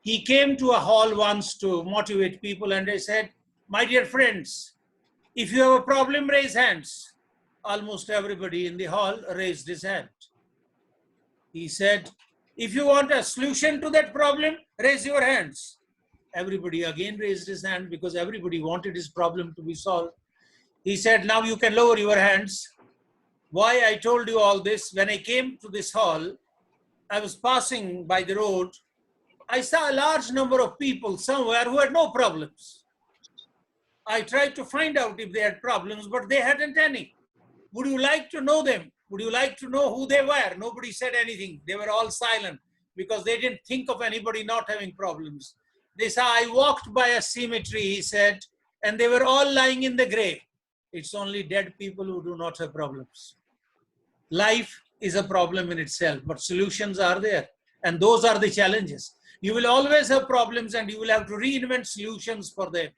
Speaker 1: He came to a hall once to motivate people and he said, my dear friends, if you have a problem, raise hands. Almost everybody in the hall raised his hand. He said, if you want a solution to that problem, raise your hands. Everybody again raised his hand because everybody wanted his problem to be solved. He said, now you can lower your hands. Why I told you all this, when I came to this hall, I was passing by the road. I saw a large number of people somewhere who had no problems. I tried to find out if they had problems, but they hadn't any. Would you like to know them? Would you like to know who they were? Nobody said anything. They were all silent because they didn't think of anybody not having problems. They said, I walked by a cemetery, he said, and they were all lying in the grave. It's only dead people who do not have problems. Life is a problem in itself, but solutions are there. And those are the challenges. You will always have problems and you will have to reinvent solutions for them.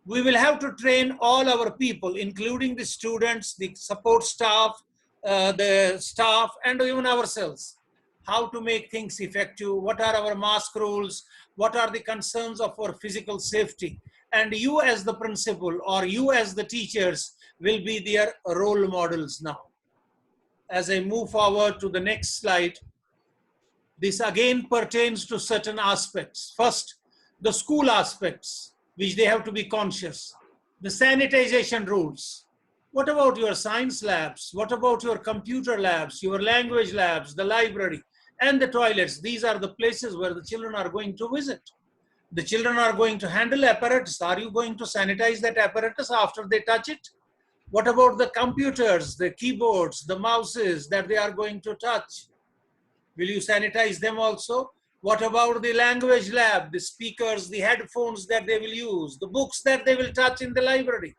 Speaker 1: We will have to train all our people, including the students, the support staff, the staff, and even ourselves, how to make things effective, what are our mask rules, what are the concerns of our physical safety. And you as the principal or you as the teachers will be their role models now. As I move forward to the next slide, this again pertains to certain aspects. First, the school aspects, which they have to be conscious. The sanitization rules. What about your science labs? What about your computer labs, your language labs, the library, and the toilets? These are the places where the children are going to visit. The children are going to handle apparatus. Are you going to sanitize that apparatus after they touch it? What about the computers, the keyboards, the mouses that they are going to touch? Will you sanitize them also? What about the language lab, the speakers, the headphones that they will use, the books that they will touch in the library?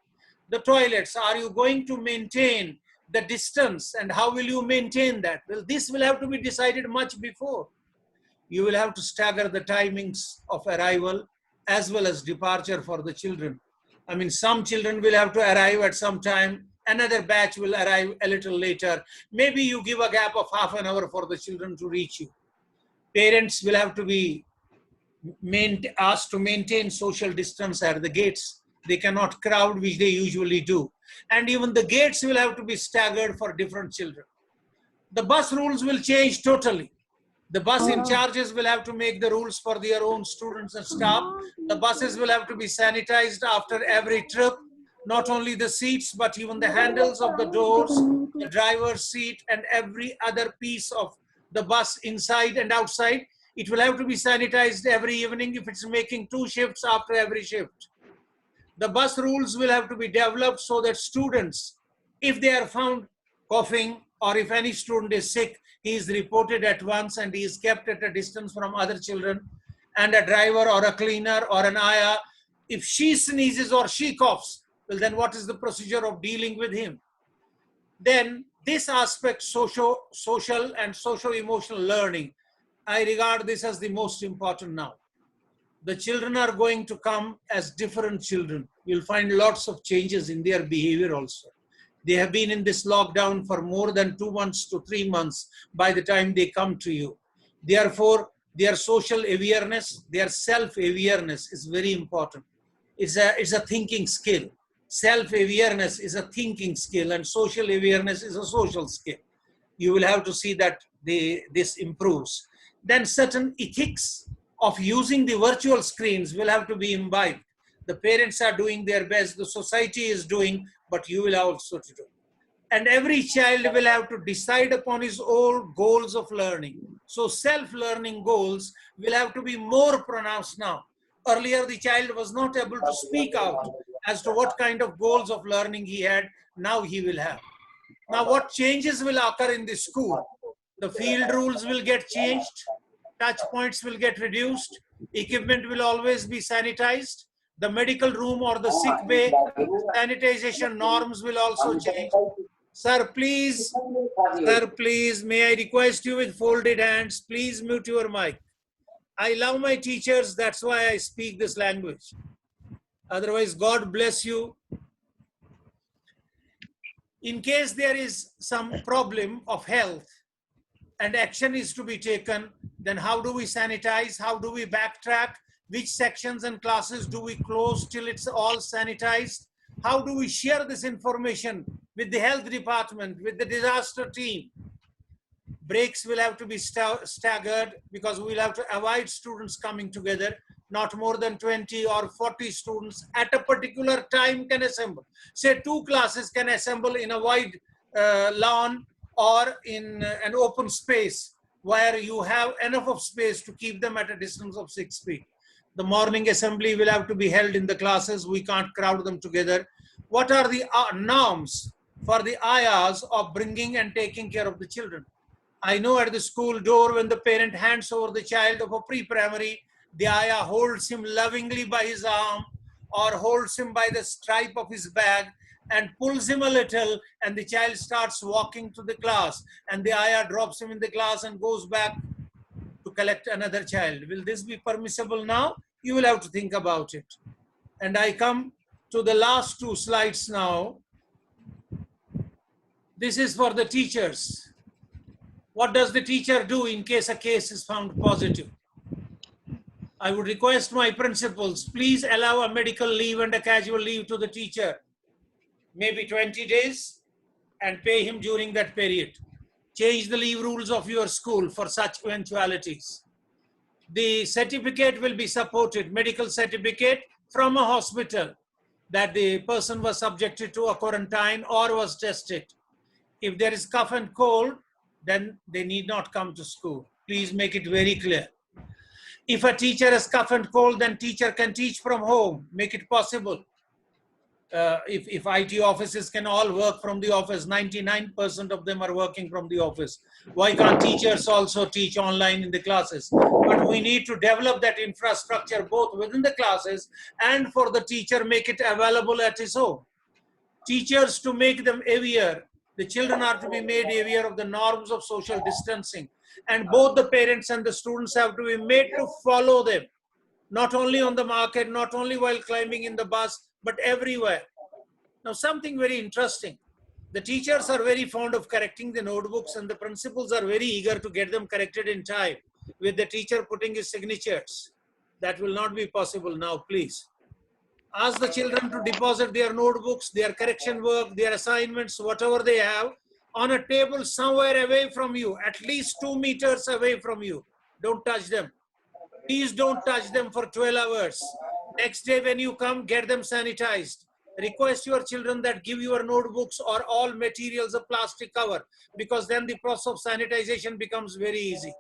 Speaker 1: The toilets, are you going to maintain the distance and how will you maintain that? Well, this will have to be decided much before. You will have to stagger the timings of arrival as well as departure for the children. I mean, some children will have to arrive at some time, another batch will arrive a little later. Maybe you give a gap of half an hour for the children to reach you. Parents will have to be asked to maintain social distance at the gates. They cannot crowd, which they usually do. And even the gates will have to be staggered for different children. The bus rules will change totally. The bus in charges will have to make the rules for their own students and staff. The buses will have to be sanitized after every trip. Not only the seats, but even the handles of the doors, the driver's seat, and every other piece of the bus inside and outside. It will have to be sanitized every evening if it's making 2 shifts after every shift. The bus rules will have to be developed so that students, if they are found coughing or if any student is sick, he is reported at once and he is kept at a distance from other children. And a driver or a cleaner or an ayah, if she sneezes or she coughs, Well, then what is the procedure of dealing with him? Then this aspect, social and socio-emotional learning, I regard this as the most important now. The children are going to come as different children. You'll find lots of changes in their behavior also. They have been in this lockdown for more than 2 months to 3 months by the time they come to you. Therefore, their social awareness, their self-awareness is very important. It's a thinking skill. Self-awareness is a thinking skill, and social awareness is a social skill. You will have to see that this improves. Then certain ethics of using the virtual screens will have to be imbibed. The parents are doing their best, the society is doing, but you will also to do. And every child will have to decide upon his own goals of learning. So self-learning goals will have to be more pronounced now. Earlier, the child was not able to speak out as to what kind of goals of learning he had. Now he will have. Now, what changes will occur in the school? The field rules will get changed. Touch points will get reduced. Equipment will always be sanitized. The medical room or the sick bay sanitization norms will also change. Sir, please, may I request you with folded hands, please mute your mic. I love my teachers, that's why I speak this language. Otherwise, God bless you. In case there is some problem of health and action is to be taken, then how do we sanitize? How do we backtrack? Which sections and classes do we close till it's all sanitized? How do we share this information with the health department, with the disaster team? Breaks will have to be staggered because we'll have to avoid students coming together. Not more than 20 or 40 students at a particular time can assemble. Say 2 classes can assemble in a wide lawn or in an open space where you have enough of space to keep them at a distance of 6 feet. The morning assembly will have to be held in the classes. We can't crowd them together. What are the norms for the ayahs of bringing and taking care of the children? I know at the school door, when the parent hands over the child of a pre-primary, the ayah holds him lovingly by his arm or holds him by the stripe of his bag and pulls him a little, and the child starts walking to the class, and the ayah drops him in the class and goes back to collect another child. Will this be permissible now? You will have to think about it. And I come to the last 2 slides now. This is for the teachers. What does the teacher do in case a case is found positive? I would request my principals, please allow a medical leave and a casual leave to the teacher, maybe 20 days, and pay him during that period. Change the leave rules of your school for such eventualities. The certificate will be supported, medical certificate from a hospital that the person was subjected to a quarantine or was tested. If there is cough and cold, then they need not come to school. Please make it very clear. If a teacher has cough and cold, then teacher can teach from home. Make it possible. If IT offices can all work from the office, 99% of them are working from the office. Why can't teachers also teach online in the classes? But we need to develop that infrastructure both within the classes and for the teacher, make it available at his home. Teachers, to make them aware, the children are to be made aware of the norms of social distancing. And both the parents and the students have to be made to follow them. Not only on the market, not only while climbing in the bus, but everywhere. Now, something very interesting. The teachers are very fond of correcting the notebooks, and the principals are very eager to get them corrected in time with the teacher putting his signatures. That will not be possible now, please. Ask the children to deposit their notebooks, their correction work, their assignments, whatever they have, on a table somewhere away from you, at least 2 meters away from you. Don't touch them. Please don't touch them for 12 hours. Next day when you come, get them sanitized. Request your children that give your notebooks or all materials a plastic cover, because then the process of sanitization becomes very easy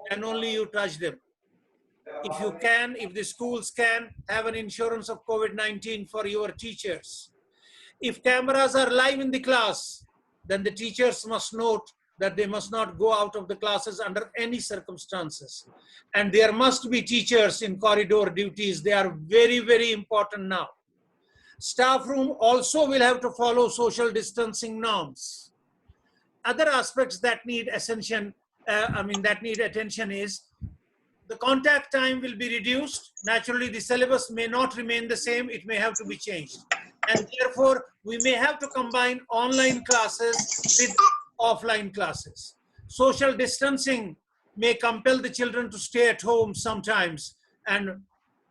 Speaker 1: and only you touch them. If you can, if the schools can, have an insurance of COVID-19 for your teachers. If cameras are live in the class, then the teachers must note that they must not go out of the classes under any circumstances. And there must be teachers in corridor duties. They are very, very important now. Staff room also will have to follow social distancing norms. Other aspects that need attention, is the contact time will be reduced. Naturally, the syllabus may not remain the same. It may have to be changed. And therefore, we may have to combine online classes with offline classes. Social distancing may compel the children to stay at home sometimes. And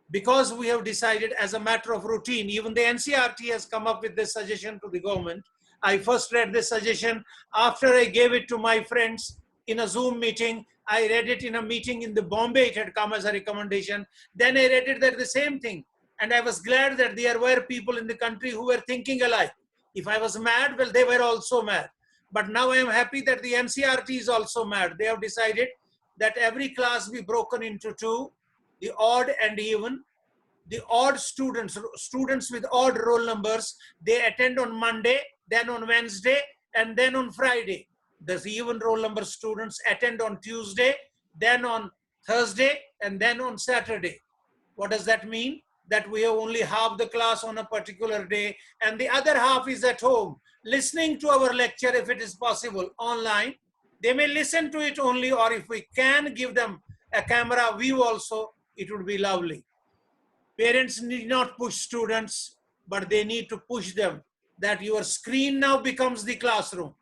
Speaker 1: because we have decided as a matter of routine, even the NCRT has come up with this suggestion to the government. I first read this suggestion after I gave it to my friends in a Zoom meeting. I read it in a meeting in the Bombay, it had come as a recommendation. Then I read it that the same thing. And I was glad that there were people in the country who were thinking alike. If I was mad, well, they were also mad. But now I am happy that the NCRT is also mad. They have decided that every class be broken into two, the odd and even. The odd students with odd roll numbers, they attend on Monday, then on Wednesday, and then on Friday. The even roll number students attend on Tuesday, then on Thursday, and then on Saturday. What does that mean? That we have only half the class on a particular day, and the other half is at home, listening to our lecture if it is possible, online. They may listen to it only, or if we can give them a camera view also, it would be lovely. Parents need not push students, but they need to push them that your screen now becomes the classroom.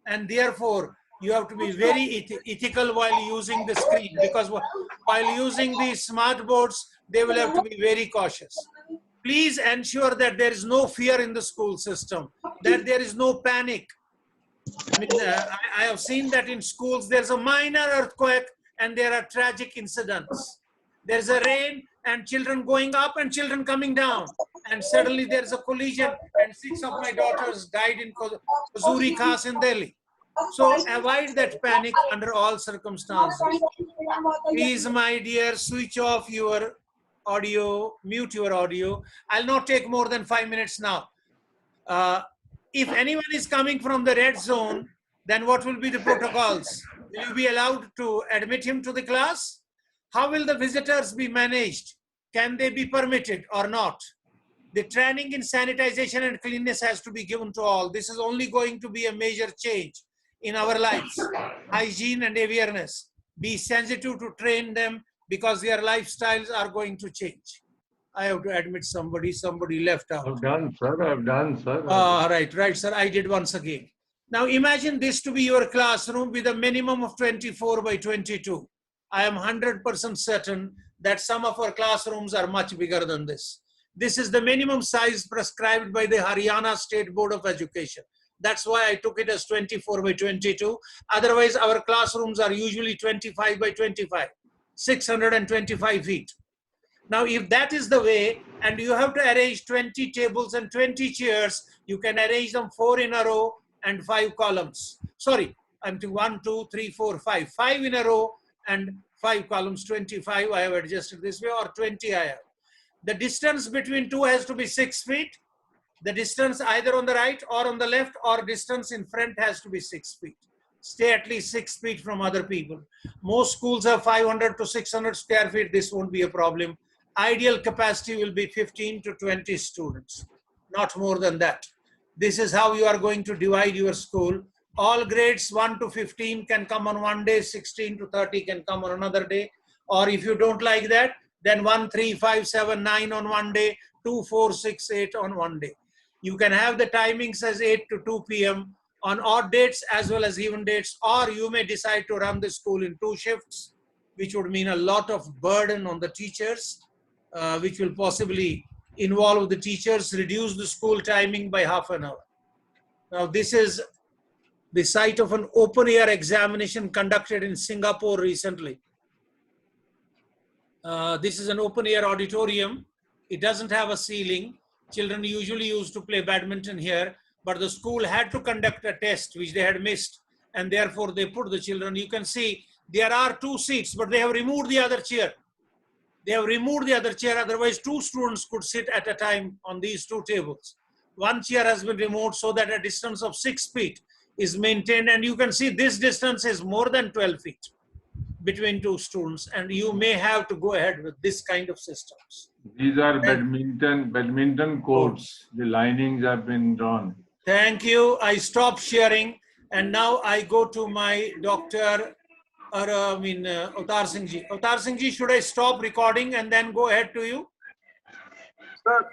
Speaker 1: And therefore, you have to be very ethical while using the screen, because while using the smart boards, they will have to be very cautious. Please ensure that there is no fear in the school system, that there is no panic. I mean, I have seen that in schools, there's a minor earthquake and there are tragic incidents. There's a rain and children going up and children coming down. And suddenly there's a collision and 6 of my daughters died in Kazuri Khas in Delhi. So avoid that panic under all circumstances. Please, my dear, switch off your audio, mute your audio. I'll not take more than 5 minutes now. If anyone is coming from the red zone, then what will be the protocols? Will you be allowed to admit him to the class? How will the visitors be managed? Can they be permitted or not? The training in sanitization and cleanliness has to be given to all. This is only going to be a major change in our lives. Hygiene and awareness. Be sensitive to train them because their lifestyles are going to change. I have to admit somebody left out.
Speaker 2: I've done, sir.
Speaker 1: Right, sir. I did once again. Now imagine this to be your classroom with a minimum of 24 by 22. I am 100% certain that some of our classrooms are much bigger than this. This is the minimum size prescribed by the Haryana State Board of Education. That's why I took it as 24 by 22. Otherwise, our classrooms are usually 25 by 25, 625 feet. Now, if that is the way, and you have to arrange 20 tables and 20 chairs, you can arrange them 4 in a row and 5 columns. Sorry, I'm to 1, 2, 3, 4, 5. 5 in a row and 5 columns, 25 I have adjusted this way, or 20 I have. The distance between two has to be 6 feet. The distance either on the right or on the left, or distance in front has to be 6 feet. Stay at least 6 feet from other people. Most schools have 500 to 600 square feet. This won't be a problem. Ideal capacity will be 15 to 20 students, not more than that. This is how you are going to divide your school. All grades 1 to 15 can come on one day, 16 to 30 can come on another day. Or if you don't like that, then 1, 3, 5, 7, 9 on one day, 2, 4, 6, 8 on one day. You can have the timings as 8 to 2 p.m. on odd dates as well as even dates, or you may decide to run the school in 2 shifts, which would mean a lot of burden on the teachers, which will possibly involve the teachers, reduce the school timing by half an hour. Now, this is the site of an open air examination conducted in Singapore recently. This is an open air auditorium. It doesn't have a ceiling. Children usually used to play badminton here, but the school had to conduct a test which they had missed, and therefore they put the children. You can see there are 2 seats, but they have removed the other chair. They have removed the other chair, otherwise 2 students could sit at a time on these 2 tables. 1 chair has been removed so that a distance of 6 feet is maintained, and you can see this distance is more than 12 feet. between two students, and you may have to go ahead with this kind of systems.
Speaker 2: These are badminton courts. The linings have been drawn.
Speaker 1: Thank you. I stop sharing, and now I go to my doctor, Avtar Singh ji. Avtar Singh ji, should I stop recording and then go ahead to you?
Speaker 10: Sir,